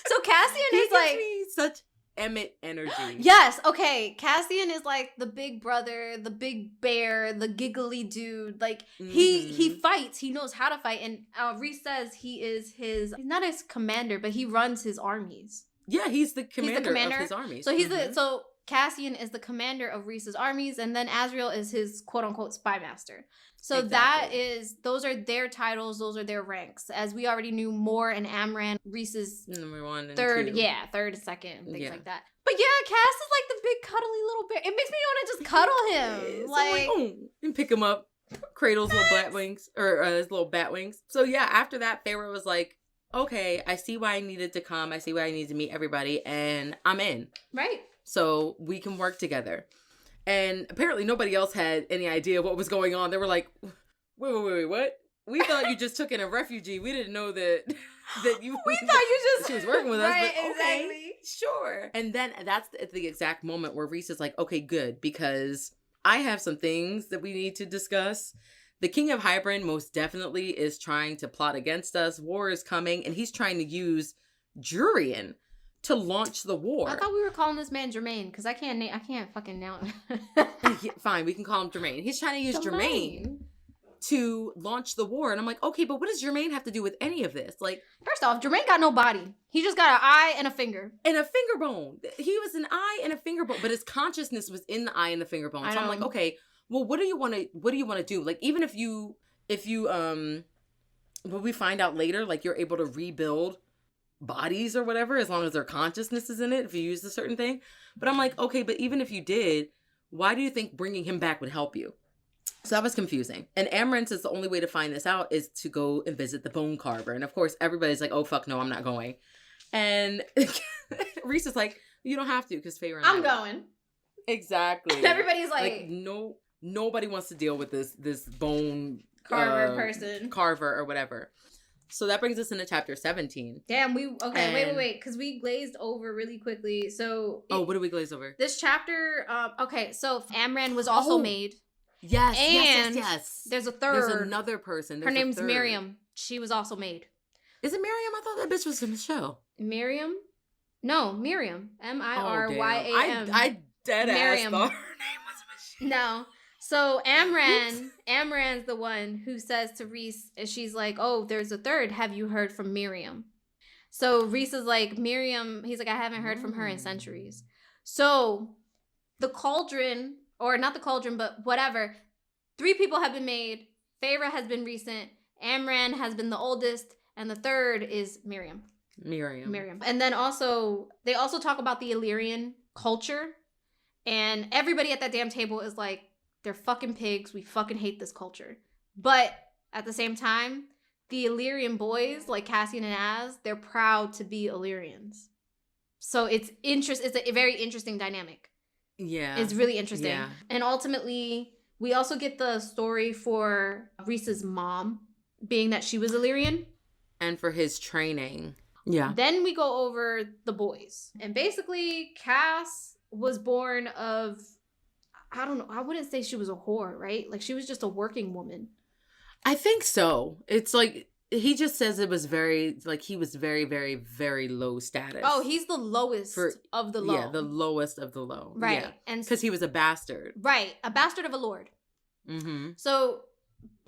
So Cassian is like me such Emmett energy. Yes, okay. Cassian is like the big brother, the big bear, the giggly dude. Like he fights. He knows how to fight. And Rhys says he's not his commander, but he runs his armies. Yeah, he's the commander of his armies. So so Cassian is the commander of Rhys's armies, and then Azriel is his quote unquote spy master. So those are their titles, those are their ranks. As we already knew, Mor and Amran, Rhys's number 1 and third, 2. yeah, third, second, things like that. But yeah, Cass is like the big cuddly little bear. It makes me want to just cuddle him, like and pick him up, cradle his little bat wings or his little bat wings. So yeah, after that, Feyre was like, okay, I see why I needed to come. I see why I needed to meet everybody, and I'm in. Right. So we can work together. And apparently nobody else had any idea what was going on. They were like, wait, what? We thought you just took in a refugee. We didn't know that you... We thought you just... She was working with us, right, but okay, exactly. Sure. And then that's the exact moment where Rhys is like, okay, good, because I have some things that we need to discuss. The King of Hybern most definitely is trying to plot against us. War is coming, and he's trying to use Jurian to launch the war. I thought we were calling this man Jermaine, because I can't fucking nail him. Fine, we can call him Jermaine. He's trying to use Jermaine to launch the war. And I'm like, okay, but what does Jermaine have to do with any of this? Like, first off, Jermaine got no body. He just got an eye and a finger. And a finger bone. He was an eye and a finger bone, but his consciousness was in the eye and the finger bone. So I'm like, okay, well, what do you want to do? Like, even if you what we find out later, like you're able to rebuild bodies or whatever, as long as their consciousness is in it, if you use a certain thing. But I'm like, okay, but even if you did, why do you think bringing him back would help you? So that was confusing. And Amran says the only way to find this out is to go and visit the bone carver. And of course, everybody's like, oh, fuck no, I'm not going. And Rhys is like, you don't have to, because Feyre and I'm going. Exactly. And everybody's like no, nobody wants to deal with this bone carver carver or whatever. So that brings us into chapter 17. Damn, wait, because we glazed over really quickly. So what did we glaze over? This chapter, okay, so Amran was also made. Yes, and yes. There's a third. There's another person. Her name's Miriam. She was also made. Is it Miriam? I thought that bitch was in the show. Miriam? No, Miriam. Miryam. I dead Miriam. Ass thought her name was Michelle. No. So Amran's the one who says to Rhys, she's like, oh, there's a third. Have you heard from Miriam? So Rhys is like, Miriam, he's like, I haven't heard from her in centuries. So the cauldron, or not the cauldron, but whatever, 3 people have been made. Feyre has been recent. Amran has been the oldest. And the third is Miriam. And then they also talk about the Illyrian culture. And everybody at that damn table is like, they're fucking pigs. We fucking hate this culture. But at the same time, the Illyrian boys, like Cassian and Az, they're proud to be Illyrians. So it's a very interesting dynamic. Yeah. It's really interesting. Yeah. And ultimately, we also get the story for Rhys's mom, being that she was Illyrian. And for his training. Yeah. Then we go over the boys. And basically, Cass was born of... I don't know. I wouldn't say she was a whore, right? Like, she was just a working woman. I think so. It's like, he just says it was very, like, he was very, very, very low status. Oh, he's the lowest of the low. Yeah, the lowest of the low. Right. Yeah. And because he was a bastard. Right. A bastard of a lord. Mm-hmm. So,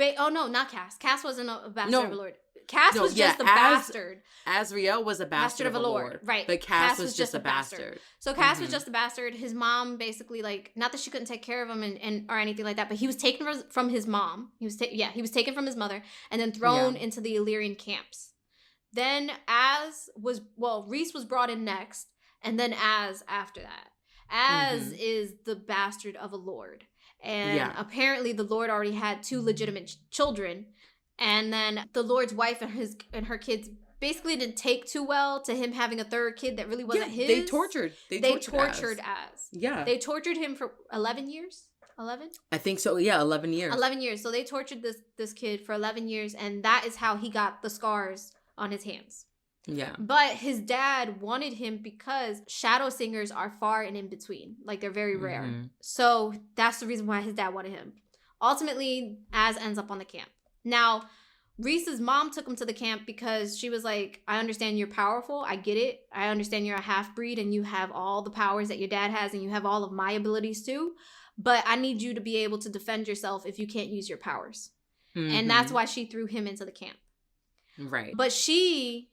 oh no, not Cass. Cass wasn't a bastard of a lord. Cass was just a bastard. Azriel was a bastard of a lord. Right. But Cass was just a bastard. So Cass was just a bastard. His mom basically, like, not that she couldn't take care of him and or anything like that, but he was taken from his mom. He was taken from his mother and then thrown into the Illyrian camps. Then Rhys was brought in next, and then Az after that. Az is the bastard of a lord. And apparently the lord already had 2 legitimate children. And then the Lord's wife and her kids basically didn't take too well to him having a third kid that really wasn't his. They tortured Az. Yeah. They tortured him for 11 years? 11? I think so. Yeah, 11 years. 11 years. So they tortured this kid for 11 years, and that is how he got the scars on his hands. Yeah. But his dad wanted him because shadow singers are far and in between. Like, they're very rare. Mm-hmm. So that's the reason why his dad wanted him. Ultimately, Az ends up on the camp. Now, Reese's mom took him to the camp because she was like, I understand you're powerful. I get it. I understand you're a half-breed and you have all the powers that your dad has and you have all of my abilities too. But I need you to be able to defend yourself if you can't use your powers. Mm-hmm. And that's why she threw him into the camp. Right. But she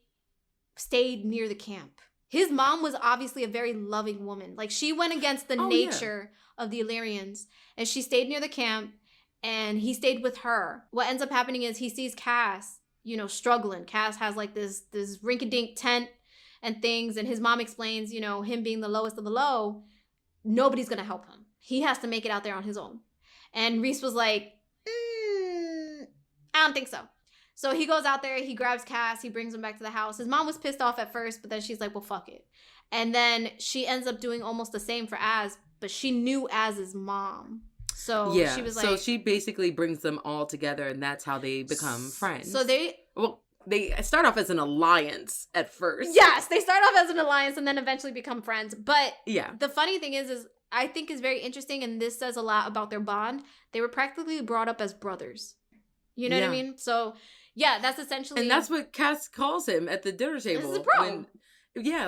stayed near the camp. His mom was obviously a very loving woman. Like, she went against the nature of the Illyrians and she stayed near the camp. And he stayed with her. What ends up happening is he sees Cass, struggling. Cass has like this rinky-dink tent and things. And his mom explains, him being the lowest of the low, nobody's going to help him. He has to make it out there on his own. And Reese was like, I don't think so. So he goes out there, he grabs Cass, he brings him back to the house. His mom was pissed off at first, but then she's like, well, fuck it. And then she ends up doing almost the same for Az, but she knew Az's mom. So she was like... So she basically brings them all together, and that's how they become friends. So they start off as an alliance at first. Yes, they start off as an alliance and then eventually become friends. But the funny thing is I think is very interesting, and this says a lot about their bond. They were practically brought up as brothers. You know what I mean? So, yeah, that's essentially... And that's what Cass calls him at the dinner table. This is a bro.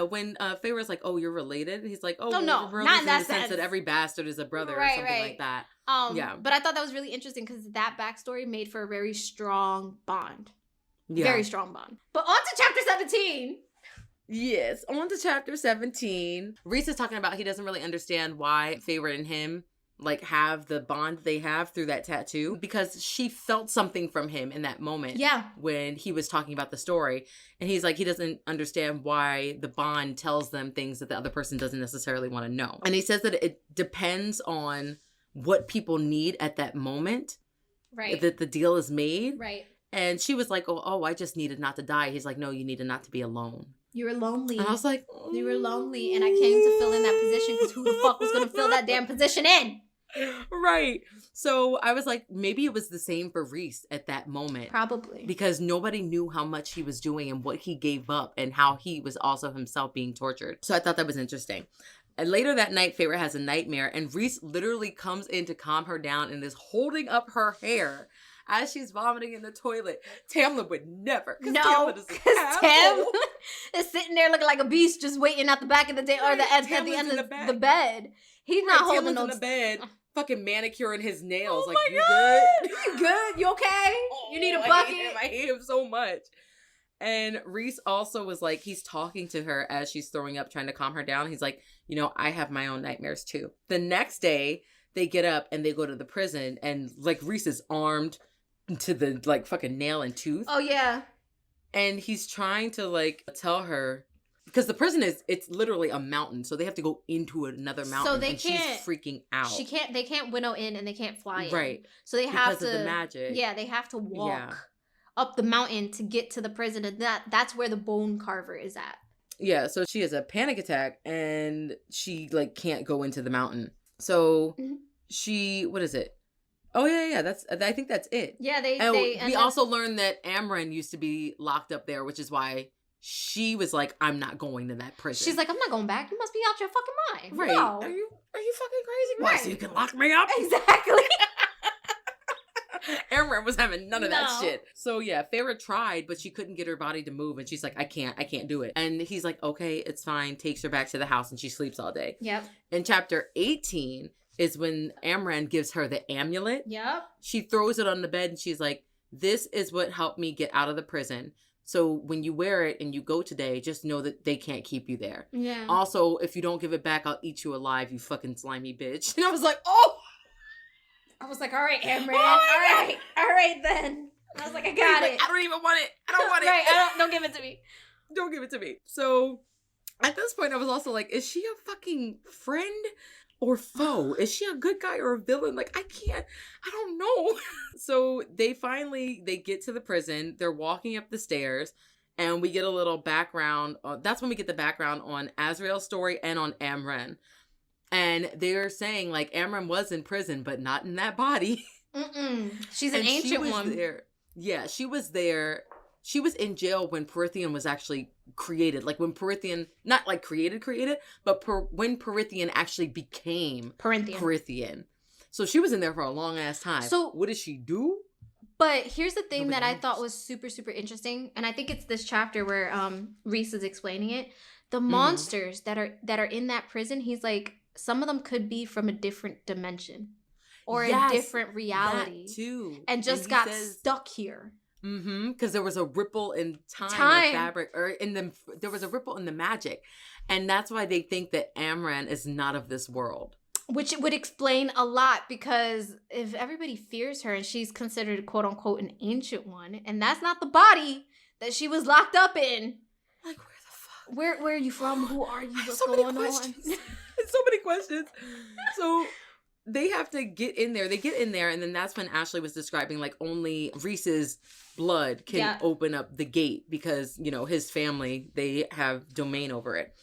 When Feyre's like, oh, you're related? He's like, oh, no, we're not in that sense that every bastard is a brother or something like that. But I thought that was really interesting because that backstory made for a very strong bond. Yeah. Very strong bond. But on to chapter 17. Yes, on to chapter 17. Reese is talking about he doesn't really understand why Feyre and him have the bond they have through that tattoo, because she felt something from him in that moment. Yeah. When he was talking about the story. And he's like, he doesn't understand why the bond tells them things that the other person doesn't necessarily want to know. And he says that it depends on what people need at that moment. Right. That the deal is made. Right. And she was like, oh, I just needed not to die. He's like, no, you needed not to be alone. You were lonely. And I was like, you were lonely. And I came to fill in that position because who the fuck was going to fill that damn position in? Right. So I was like, maybe it was the same for Reese at that moment. Probably. Because nobody knew how much he was doing and what he gave up and how he was also himself being tortured. So I thought that was interesting. And later that night, Feyre has a nightmare and Reese literally comes in to calm her down and is holding up her hair as she's vomiting in the toilet. Tamlin would never. No, because Tam is sitting there looking like a beast just waiting at the back of the day or at the end of the bed. He's not holding no... in the bed. Fucking manicuring his nails. Oh, like, you good? You good? You okay? Oh, you need a bucket? I hate him so much. And Reese also was like, he's talking to her as she's throwing up, trying to calm her down. He's like, I have my own nightmares too. The next day, they get up and they go to the prison and Reese is armed to the fucking nail and tooth. Oh, yeah. And he's trying to tell her... Because the prison it's literally a mountain, so they have to go into another mountain. So they can't. She's freaking out. They can't winnow in and they can't fly in. Right. So they have because of the magic. Yeah, they have to walk up the mountain to get to the prison, and that's where the bone carver is at. Yeah, so she has a panic attack and she can't go into the mountain. So she, what is it? Oh yeah, I think that's it. Yeah, we also learned that Amren used to be locked up there, which is why she was like, I'm not going to that prison. She's like, I'm not going back. You must be out your fucking mind. Right. No. Are you fucking crazy? Right. Why, so you can lock me up? Exactly. Amren was having none of that shit. So yeah, Feyre tried, but she couldn't get her body to move. And she's like, I can't do it. And he's like, okay, it's fine. Takes her back to the house and she sleeps all day. Yep. In chapter 18 is when Amren gives her the amulet. Yep. She throws it on the bed and she's like, this is what helped me get out of the prison. So when you wear it and you go today, just know that they can't keep you there. Yeah. Also, if you don't give it back, I'll eat you alive, you fucking slimy bitch. And I was like, oh! I was like, all right, Amren. All right then. I was like, I got it. I don't even want it. I don't want it. Right, don't give it to me. Don't give it to me. So at this point, I was also like, is she a fucking friend or foe? Is she a good guy or a villain? I don't know. So they get to the prison. They're walking up the stairs and we get a little background. That's when we get the background on Azrael's story and on Amren. And they're saying Amren was in prison, but not in that body. She's an ancient one. There. Yeah, she was there she was in jail when Perithian was actually created. Like when Perithian, not like created, but when Perithian actually became Perithian. So she was in there for a long ass time. So what did she do? But here's the thing that I thought was super, super interesting. And I think it's this chapter where Rhys is explaining it. The monsters that are in that prison, he's like, some of them could be from a different dimension. Or a different reality. That too. And just got stuck here. Because there was a ripple in time. Or fabric, or there was a ripple in the magic. And that's why they think that Amran is not of this world. Which would explain a lot, because if everybody fears her and she's considered, quote unquote, an ancient one, and that's not the body that she was locked up in. Like, where the fuck? Where are you from? Who are you? What's going on? So many questions. So they have to get in there. They get in there, and then that's when Ashley was describing, like, only Rhys's blood can open up the gate because, you know, his family, they have domain over it.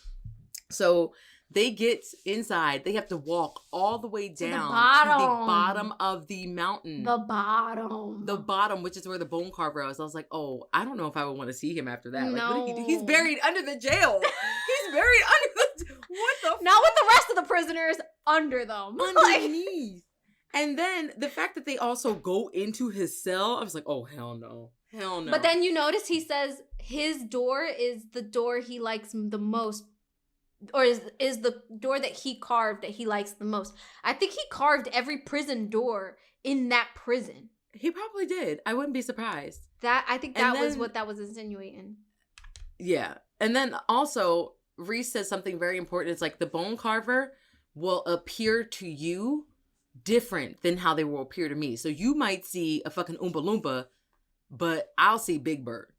So they get inside. They have to walk all the way down to the bottom of the mountain. The bottom, which is where the bone carver was. I was like, oh, I don't know if I would want to see him after that. Like, what did he do? He's buried under the jail. He's buried under the... What the Not with the rest of the prisoners. Under them. Underneath. And then the fact that they also go into his cell, I was like, oh, hell no. Hell no. But then you notice he says his door is the door he likes the most. Or is the door that he carved that he likes the most. I think he carved every prison door in that prison. He probably did. I wouldn't be surprised. I think that was what that was insinuating. Yeah. And then also, Rhys says something very important. It's like the bone carver will appear to you different than how they will appear to me. So you might see a fucking Oompa Loompa, but I'll see Big Bird.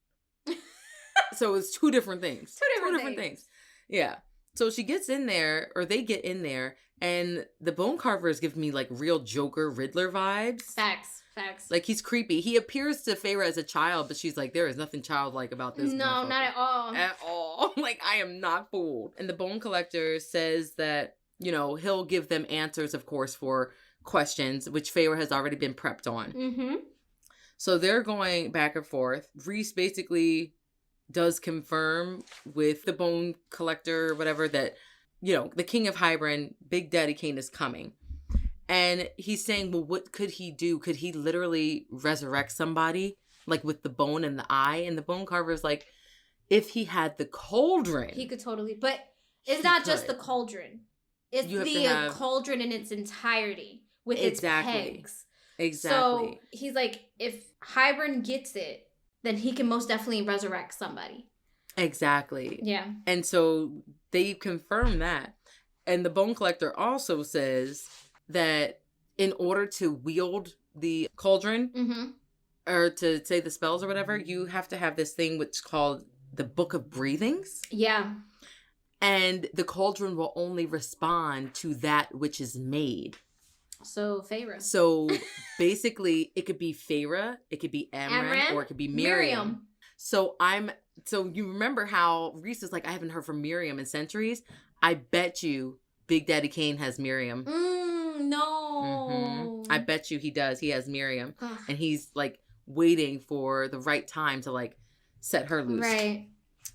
So it's two different things. Two different things. Yeah. So she gets in there, or they get in there, and the bone carvers give me like real Joker Riddler vibes. Facts. Like, he's creepy. He appears to Feyre as a child, but she's like, there is nothing childlike about this. No, not at all. At all. Like, I am not fooled. And the bone collector says that, you know, he'll give them answers, of course, for questions, which Feyre has already been prepped on. Mm-hmm. So they're going back and forth. Rhys basically does confirm with the bone collector or whatever that, you know, the King of Hybern, Big Daddy Kane, is coming. And he's saying, well, what could he do? Could he literally resurrect somebody, like with the bone and the eye? And the bone carver's like, if he had the cauldron. He could totally. But it's not just the cauldron. It's the cauldron in its entirety with its pegs. Exactly. So he's like, if Hybern gets it, then he can most definitely resurrect somebody. Exactly. Yeah. And so they confirm that. And the bone collector also says that in order to wield the cauldron, or to say the spells or whatever, you have to have this thing which is called the Book of Breathings. Yeah. And the cauldron will only respond to that which is made. So Feyre. So basically, it could be Feyre, it could be Amran, or it could be Miriam. So you remember how Rhys is like, I haven't heard from Miriam in centuries. I bet you Big Daddy Kane has Miriam. No. I bet you he does. He has Miriam. Ugh. And he's like waiting for the right time to like set her loose. Right.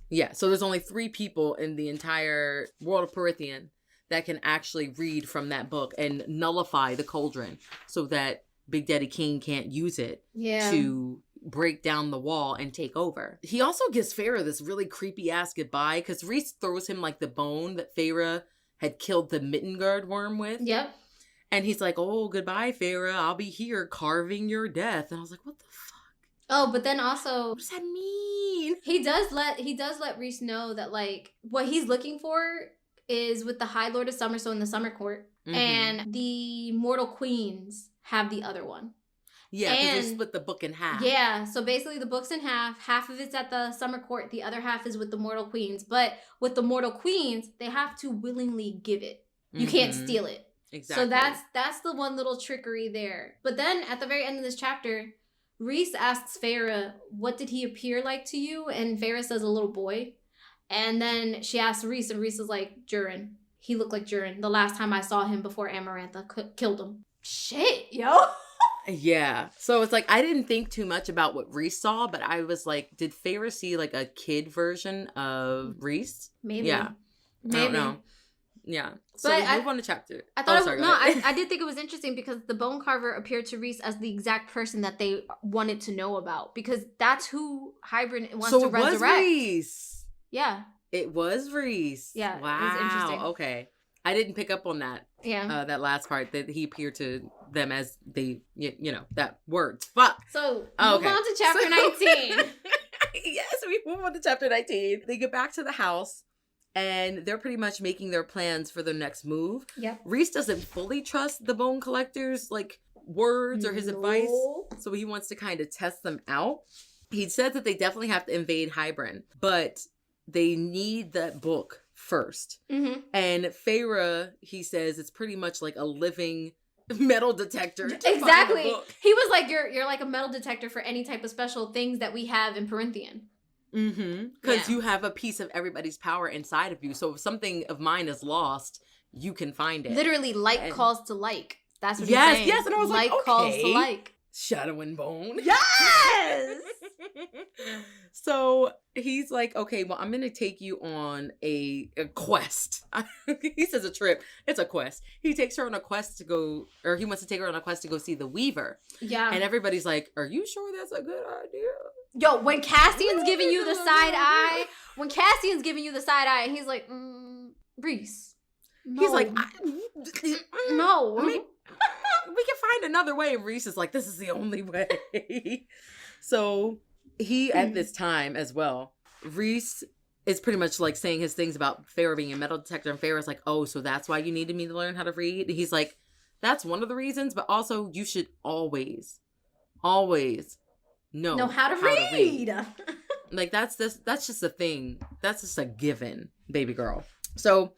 Yeah. So there's only 3 people in the entire world of Perithian that can actually read from that book and nullify the cauldron so that Big Daddy King can't use it to break down the wall and take over. He also gives Feyre this really creepy ass goodbye because Rhys throws him like the bone that Feyre had killed the Mittengard worm with. Yep. And he's like, oh, goodbye, Feyre. I'll be here carving your death. And I was like, what the fuck? Oh, but then also, what does that mean? He does let Rhys know that like what he's looking for is with the High Lord of Summer, so in the Summer Court, and the Mortal Queens have the other one. Yeah, because they split the book in half. Yeah, so basically the book's in half. Half of it's at the Summer Court. The other half is with the Mortal Queens. But with the Mortal Queens, they have to willingly give it. You can't steal it. Exactly. So that's the one little trickery there. But then at the very end of this chapter, Rhys asks Feyre, what did he appear like to you? And Feyre says a little boy. And then she asks Rhys, and Rhys is like, Durin. He looked like Durin the last time I saw him before Amarantha killed him. Shit, yo. Yeah. So it's like, I didn't think too much about what Reese saw, but I was like, did Feyre see like a kid version of Reese? Maybe. Yeah. Maybe. I don't know. Yeah. So but we move on to chapter. I thought I did think it was interesting because the bone carver appeared to Reese as the exact person that they wanted to know about, because that's who Hybern wants to resurrect. So it was Reese. Yeah. It was Reese. Yeah. Wow. It was interesting. Okay. I didn't pick up on that. Yeah. That last part that he appeared to them as they, that word. Fuck. So move on to chapter 19. Yes, we move on to chapter 19. They get back to the house. And they're pretty much making their plans for their next move. Yep. Reese doesn't fully trust the bone collector's words or his advice. So he wants to kind of test them out. He said that they definitely have to invade Hybern, but they need that book first. Mm-hmm. And Feyre, he says, it's pretty much like a living metal detector. Exactly. He was like, you're like a metal detector for any type of special things that we have in Perinthian. Mm-hmm. Because you have a piece of everybody's power inside of you. So if something of mine is lost, you can find it. Literally, calls to like. That's what he's saying. Yes, and I was like, okay. Calls to like. Shadow and Bone. Yes! So he's like, okay, well, I'm going to take you on a quest. He says a trip. It's a quest. He takes her on a quest to go, or he wants to take her on a quest to go see the Weaver. Yeah. And everybody's like, are you sure that's a good idea? Yo, when Cassian's giving you the side eye, and he's like, Reese. No. He's like, no. We can find another way. And Reese is like, this is the only way. So he, at this time as well, Reese is pretty much like saying his things about Feyre being a metal detector. And Feyre's like, oh, so that's why you needed me to learn how to read? And he's like, that's one of the reasons, but also you should always know how to read. Like that's just a thing. That's just a given, baby girl. So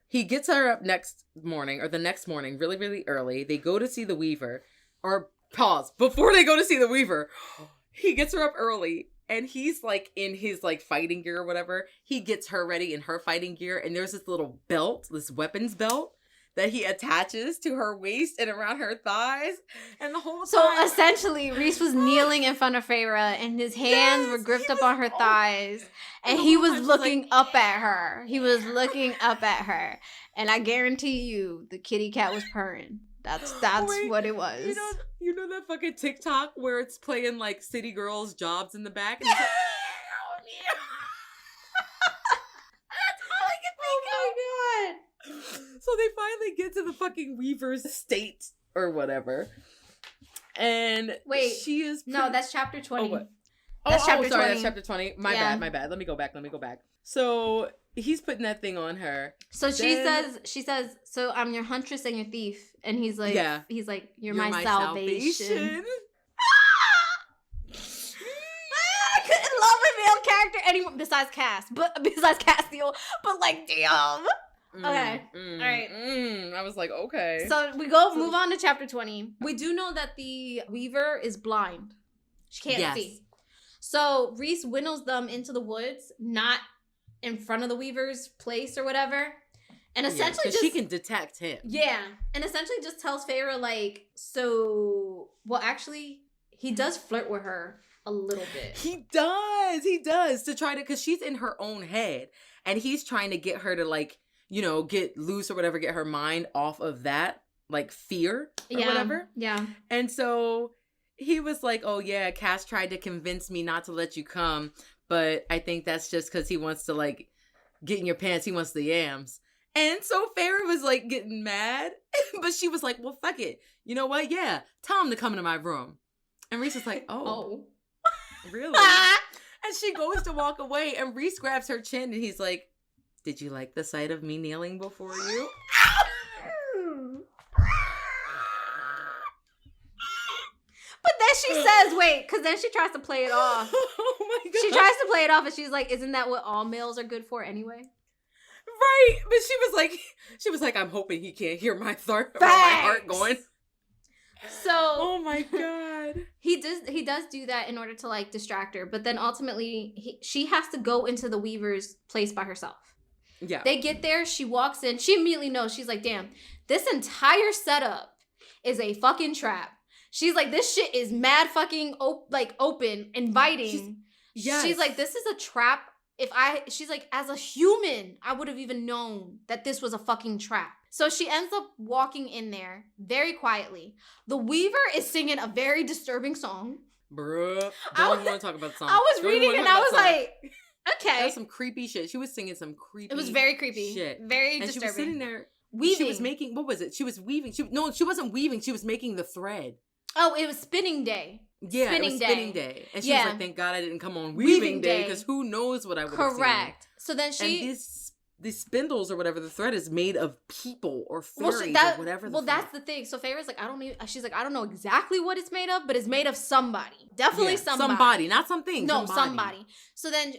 he gets her up the next morning, really, really early. They go to see the Weaver. Or pause. Before they go to see the Weaver, he gets her up early. And he's like in his like fighting gear or whatever. He gets her ready in her fighting gear. And there's this little belt, this weapons belt, that he attaches to her waist and around her thighs. And the whole time. So essentially, Reese was kneeling in front of Feyre and his hands were gripped up on her thighs. And he was looking up at her. He was looking up at her. And I guarantee you, the kitty cat was purring. That's what it was. You know that fucking TikTok where it's playing like City Girls Jobs in the back? And it's like, that's all I can think of. Oh my God. So they finally get to the fucking Weaver's estate or whatever. And wait, she is... No, that's chapter 20. Oh, what? That's chapter 20. That's chapter 20. My bad. Let me go back. So he's putting that thing on her. So she says, so I'm your huntress and your thief. And he's like, you're my salvation. I couldn't love a male character anyone besides Castiel. But like, damn. Okay. All right. I was like, okay. So we move on to chapter 20. We do know that the Weaver is blind. She can't see. So Reese winnows them into the woods, not in front of the Weaver's place or whatever. And essentially she can detect him. Yeah. And essentially just tells Feyre actually, he does flirt with her a little bit. He does to try to, because she's in her own head. And he's trying to get her to get loose or whatever, get her mind off of that, fear or whatever. Yeah. And so he was like, oh yeah, Cass tried to convince me not to let you come, but I think that's just because he wants to get in your pants. He wants the yams. And so Feyre was getting mad, but she was like, well, fuck it. You know what? Yeah. Tell him to come into my room. And Reese is like, oh. Really? And she goes to walk away and Reese grabs her chin and he's like, did you like the sight of me kneeling before you? But then she says, wait, because then she tries to play it off. Oh my God. She tries to play it off and she's like, isn't that what all males are good for anyway? Right. But she was like, I'm hoping he can't hear my heart going. So oh my God. He does do that in order to distract her, but then ultimately she has to go into the Weaver's place by herself. Yeah. They get there, she walks in, she immediately knows, she's like, damn, this entire setup is a fucking trap. She's like, this shit is mad fucking open, inviting. She's like, this is a trap. She's like, as a human, I would have even known that this was a fucking trap. So she ends up walking in there very quietly. The Weaver is singing a very disturbing song. Bruh, don't want to talk about the song. I was reading and I was like, okay. That's some creepy shit. She was singing some creepy. It was very creepy. Shit. Very and disturbing. She was sitting there weaving. She was making, what was it? She was weaving. She wasn't weaving. She was making the thread. Oh, it was spinning day. Yeah, it was spinning day. And she was like, thank God I didn't come on weaving day because who knows what I would have seen. Correct. So then she... And these spindles or whatever, the thread is made of people or fairies or whatever. That's the thing. So Feyre's like, she's like, I don't know exactly what it's made of, but it's made of somebody. Definitely somebody. Somebody, not something. No, somebody. So then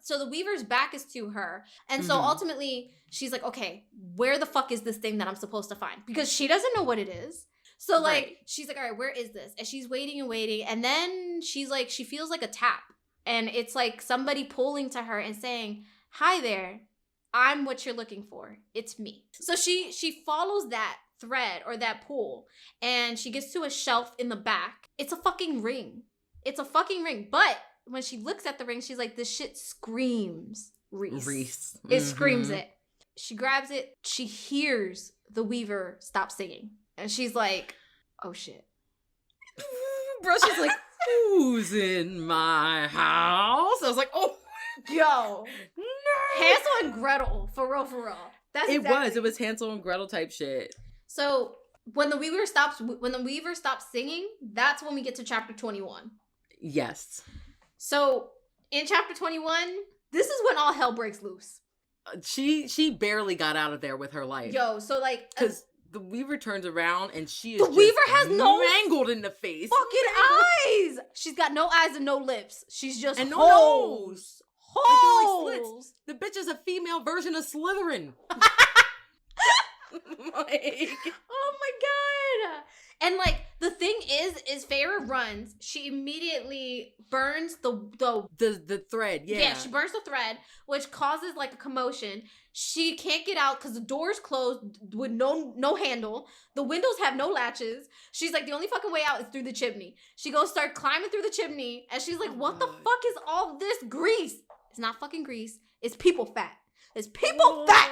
so the Weaver's back is to her. And so ultimately she's like, okay, where the fuck is this thing that I'm supposed to find? Because she doesn't know what it is. So like, she's like, all right, where is this? And she's waiting and waiting. And then she's like, she feels like a tap. And it's like somebody pulling to her and saying, hi there. I'm what you're looking for. It's me. So she follows that thread or that pull and she gets to a shelf in the back. It's a fucking ring. It's a fucking ring. But when she looks at the ring, she's like, this shit screams Reese. It screams it. She grabs it. She hears the Weaver stop singing. And she's like, oh shit. Bro, she's like, who's in my house? I was like, oh. Yo. No. Hansel and Gretel, for real. It was Hansel and Gretel type shit. So when the Weaver stops singing, that's when we get to chapter 21. Yes. So in chapter 21, this is when all hell breaks loose. She barely got out of there with her life. Yo, so like, because the Weaver turns around and she is Weaver has no mangled in the face, fucking eyes. She's got no eyes and no lips. She's just and no holes. nose. Holes. Like slits. The bitch is a female version of Slytherin. Oh my god. And like the thing is Feyre runs. She immediately burns the thread. Yeah, she burns the thread, which causes like a commotion. She can't get out because the door's closed with no handle. The windows have no latches. She's like, the only fucking way out is through the chimney. She goes start climbing through the chimney, and she's like, what the fuck is all this grease? It's not fucking grease. It's people fat. It's people fat.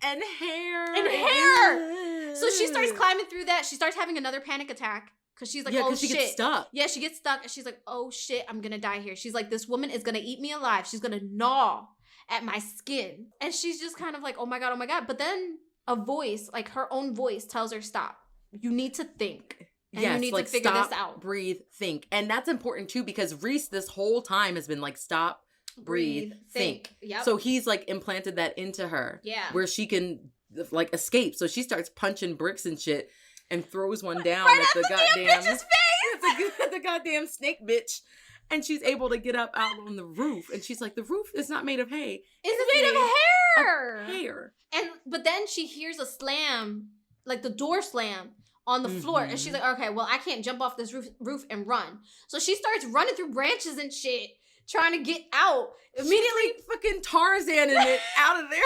And hair. So she starts climbing through that. She starts having another panic attack. Because she's like, oh shit. She gets stuck. Yeah, she gets stuck. And she's like, oh shit, I'm going to die here. She's like, this woman is going to eat me alive. She's going to gnaw at my skin. And she's just kind of like, oh my God. But then a voice, like her own voice, tells her, stop. You need to think. And you need to figure this out. Breathe, think. And that's important too, because Reese this whole time has been like, stop, breathe, think. Yep. So he's like implanted that into her. Yeah. Where she can like escape. So she starts punching bricks and shit and throws one down right at the goddamn bitch's face. the goddamn snake bitch. And she's able to get up out on the roof. And she's like, the roof is not made of hay. It's made of hair. Hair. But then she hears a slam, like the door slam on the floor. And she's like, okay, well, I can't jump off this roof and run. So she starts running through branches and shit, trying to get out. Immediately fucking Tarzan in it out of there.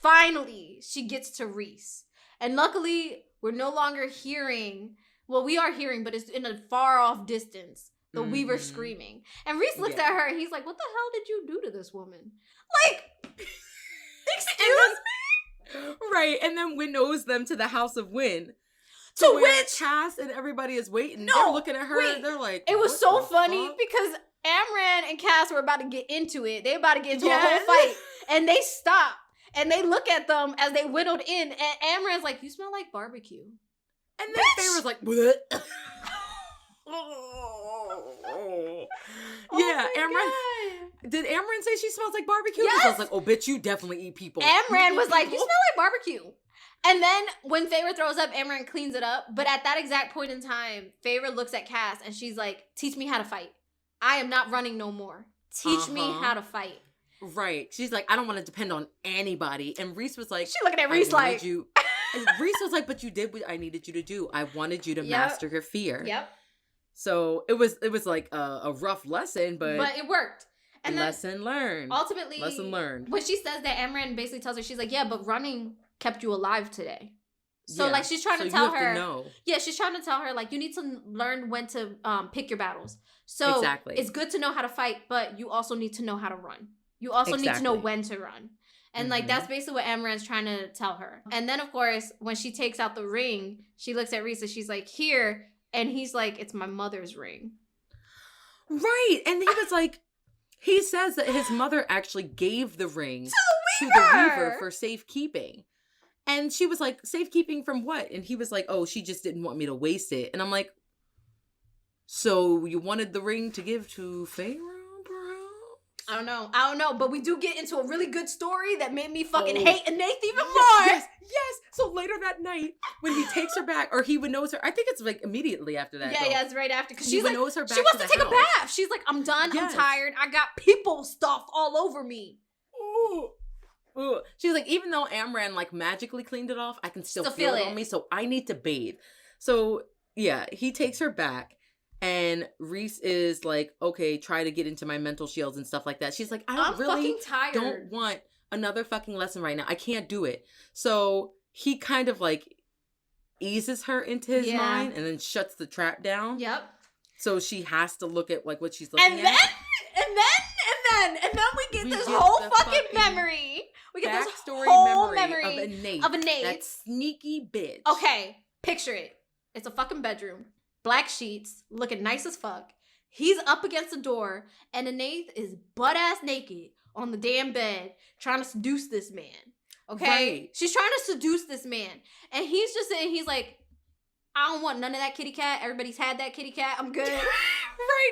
Finally, she gets to Reese. And luckily, we're no longer hearing, well, we are hearing, but it's in a far off distance, the Weaver screaming. And Reese looks at her and he's like, what the hell did you do to this woman? Like, excuse me? Right, and then winnows them to the House of Wynn. To which Cass and everybody is waiting. They're looking at her and they're like, it was so funny because Amran and Cass were about to get into it. They were about to get into a whole fight. And they stop. And they look at them as they whittled in. And Amran's like, you smell like barbecue. And then Feyre's like, what? Yeah, Amran. Did Amran say she smells like barbecue? Yes. I was like, oh, bitch, you definitely eat people. Amran was like, you smell like barbecue. And then when Feyre throws up, Amran cleans it up. But at that exact point in time, Feyre looks at Cass and she's like, teach me how to fight. I am not running no more. Teach me how to fight. Right. She's like, I don't want to depend on anybody. And Reese was like, she looking at Reese like, Reese was like, but you did what I needed you to do. I wanted you to master your fear. Yep. So it was like a rough lesson, but it worked. And lesson learned. Ultimately, lesson learned. When she says that, Amran basically tells her, she's like, yeah, but running kept you alive today. So, like, she's trying to tell her. No. Yeah, she's trying to tell her, like, you need to learn when to pick your battles. So, it's good to know how to fight, but you also need to know how to run. You also need to know when to run. And, like, that's basically what Amaranth's trying to tell her. And then, of course, when she takes out the ring, she looks at Risa. She's like, here. And he's like, it's my mother's ring. Right. And he was like, he says that his mother actually gave the ring to the Weaver for safekeeping. And she was like, safekeeping from what? And he was like, oh, she just didn't want me to waste it. And I'm like, so you wanted the ring to give to Feyre, perhaps? I don't know. But we do get into a really good story that made me fucking hate Anath even more. Yes. So later that night, when he takes her back, or he would knows her, I think it's like immediately after that. Yeah, it's right after. Because she's like, knows her back she wants to take a bath. She's like, I'm done. Yes. I'm tired. I got people stuff all over me. Ooh. She's like, even though Amran like magically cleaned it off, I can still feel it on me, so I need to bathe. So yeah, he takes her back, and Rhys is like, okay, try to get into my mental shields and stuff like that. She's like, I'm really don't want another fucking lesson right now. I can't do it. So he kind of like eases her into his mind and then shuts the trap down. Yep. So she has to look at like what she's looking at. And then we get this whole fucking memory. We get this whole memory of Anath. That sneaky bitch. Okay, picture it. It's a fucking bedroom. Black sheets, looking nice as fuck. He's up against the door, and Anath is butt-ass naked on the damn bed trying to seduce this man. Okay? Right. She's trying to seduce this man. And he's just sitting, he's like, I don't want none of that kitty cat. Everybody's had that kitty cat. I'm good. Right.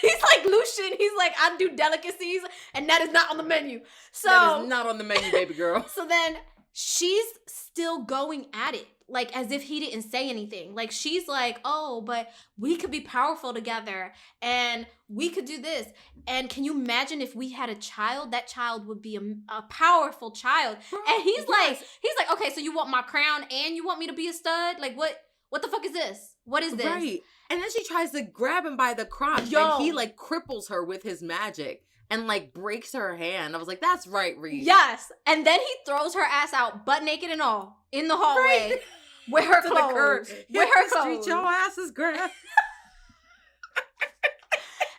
He's like Lucian. He's like, I do delicacies, and that is not on the menu. So that is not on the menu, baby girl. So then she's still going at it, like as if he didn't say anything. Like she's like, oh, but we could be powerful together, and we could do this. And can you imagine if we had a child? That child would be a powerful child. And he's like, okay, so you want my crown and you want me to be a stud? Like what the fuck is this? What is this? Right. And then she tries to grab him by the crotch, and he like cripples her with his magic and like breaks her hand. I was like, that's right, Reed. Yes. And then he throws her ass out, butt naked and all, in the hallway. Right. With her clothes. With her clothes. Street your asses, grass.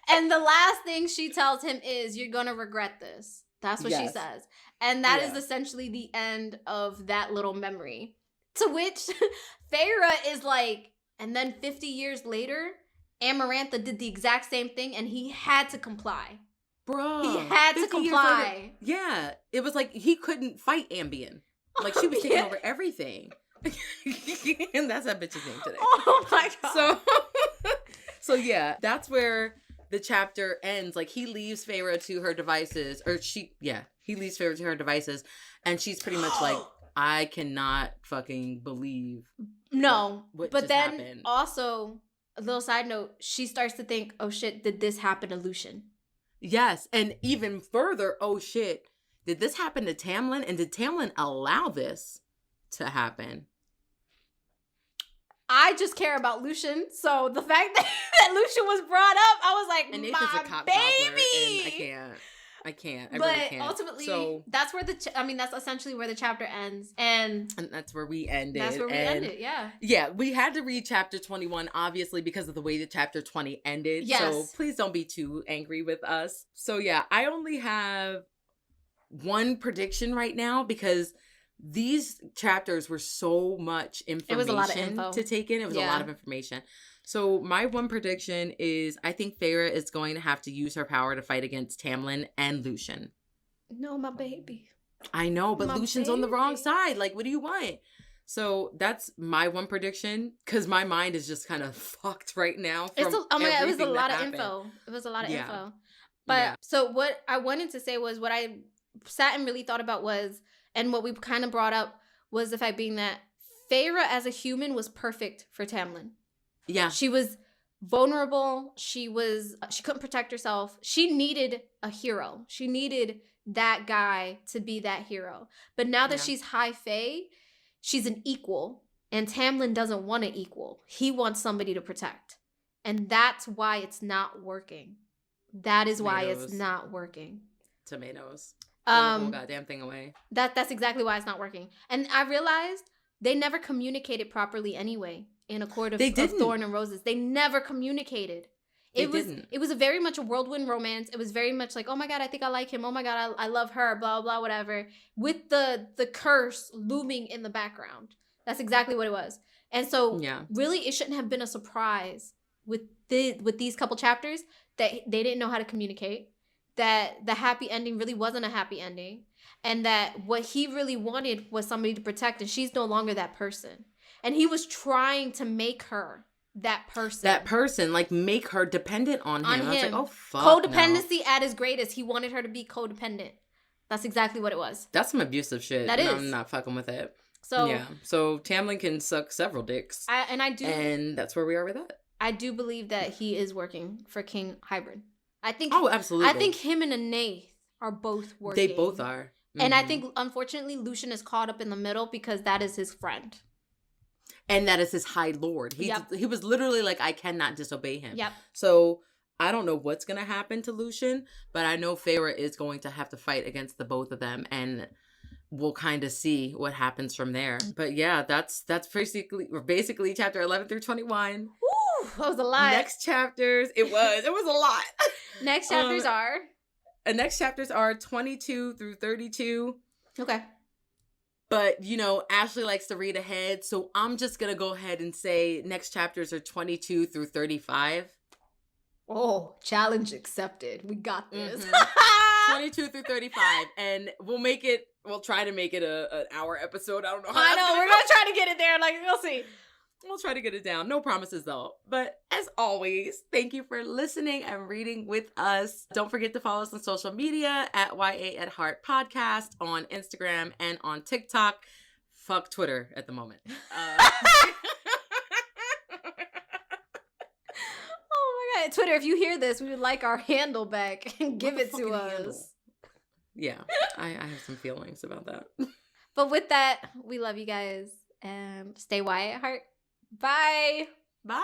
And the last thing she tells him is, you're going to regret this. That's what she says. And that is essentially the end of that little memory. To which Feyre is like, and then 50 years later, Amarantha did the exact same thing, and he had to comply. Bro. He had to comply. Yeah. It was like he couldn't fight Ambien. Like she was taking over everything. And that's that bitch's name today. Oh my God. So yeah, that's where the chapter ends. Like he leaves Feyre to her devices, he leaves Feyre to her devices, and she's pretty much like, I cannot fucking believe. No, what but then happened. Also, a little side note, she starts to think, oh shit, did this happen to Lucian? Yes, and even further, oh shit, did this happen to Tamlin? And did Tamlin allow this to happen? I just care about Lucian, so the fact that Lucian was brought up, I was like, and Nathan's a cop baby. I can't. I really can't. Ultimately, that's where that's essentially where the chapter ends. And that's where we ended. That's where we ended, yeah. Yeah, we had to read chapter 21, obviously, because of the way the chapter 20 ended. Yes. So please don't be too angry with us. So yeah, I only have one prediction right now because these chapters were so much information. It was a lot of info to take in. It was a lot of information. So my one prediction is I think Feyre is going to have to use her power to fight against Tamlin and Lucian. No, my baby. I know, but Lucian's on the wrong side. Like, what do you want? So that's my one prediction because my mind is just kind of fucked right now. It was a lot of info. It was a lot of info. But so what I wanted to say was what I sat and really thought about was, and what we kind of brought up was the fact being that Feyre as a human was perfect for Tamlin. Yeah. She was vulnerable. She couldn't protect herself. She needed a hero. She needed that guy to be that hero. But now that she's high fae, she's an equal. And Tamlin doesn't want an equal. He wants somebody to protect. And that's why it's not working. That is why it's not working. Tomatoes. The whole goddamn thing away. That's exactly why it's not working. And I realized they never communicated properly anyway in A Court of Thorn and Roses. They never communicated. It was a very much a whirlwind romance. It was very much like, oh my God, I think I like him. Oh my God, I love her, blah, blah, whatever. With the curse looming in the background. That's exactly what it was. And so really it shouldn't have been a surprise with these couple chapters that they didn't know how to communicate, that the happy ending really wasn't a happy ending, and that what he really wanted was somebody to protect, and she's no longer that person. And he was trying to make her that person, like make her dependent on him. I was like, oh fuck, codependency at his greatest. He wanted her to be codependent. That's exactly what it was. That's some abusive shit. That is. I'm not fucking with it. So Tamlin can suck several dicks. And that's where we are with that. I do believe that he is working for King Hybrid. I think. Oh, absolutely. I think him and Anaith are both working. They both are. Mm-hmm. And I think, unfortunately, Lucian is caught up in the middle because that is his friend. And that is his High Lord. He was literally like, I cannot disobey him. Yep. So I don't know what's going to happen to Lucian, but I know Feyre is going to have to fight against the both of them, and we'll kind of see what happens from there. But yeah, that's basically chapter 11 through 21. Woo, that was a lot. Next chapters, it was a lot. Next chapters are 22 through 32. Okay. But, Ashley likes to read ahead, so I'm just going to go ahead and say next chapters are 22 through 35. Oh, challenge accepted. We got this. Mm-hmm. 22 through 35. And we'll try to make it an hour episode. I don't know how. I know, we're going to try to get it there. We'll see. We'll try to get it down. No promises, though. But as always, thank you for listening and reading with us. Don't forget to follow us on social media at YA at Heart Podcast on Instagram and on TikTok. Fuck Twitter at the moment. Oh my God. Twitter, if you hear this, we would like our handle back and give it to us. Handle? Yeah, I have some feelings about that. But with that, we love you guys and stay YA at heart. Bye. Bye.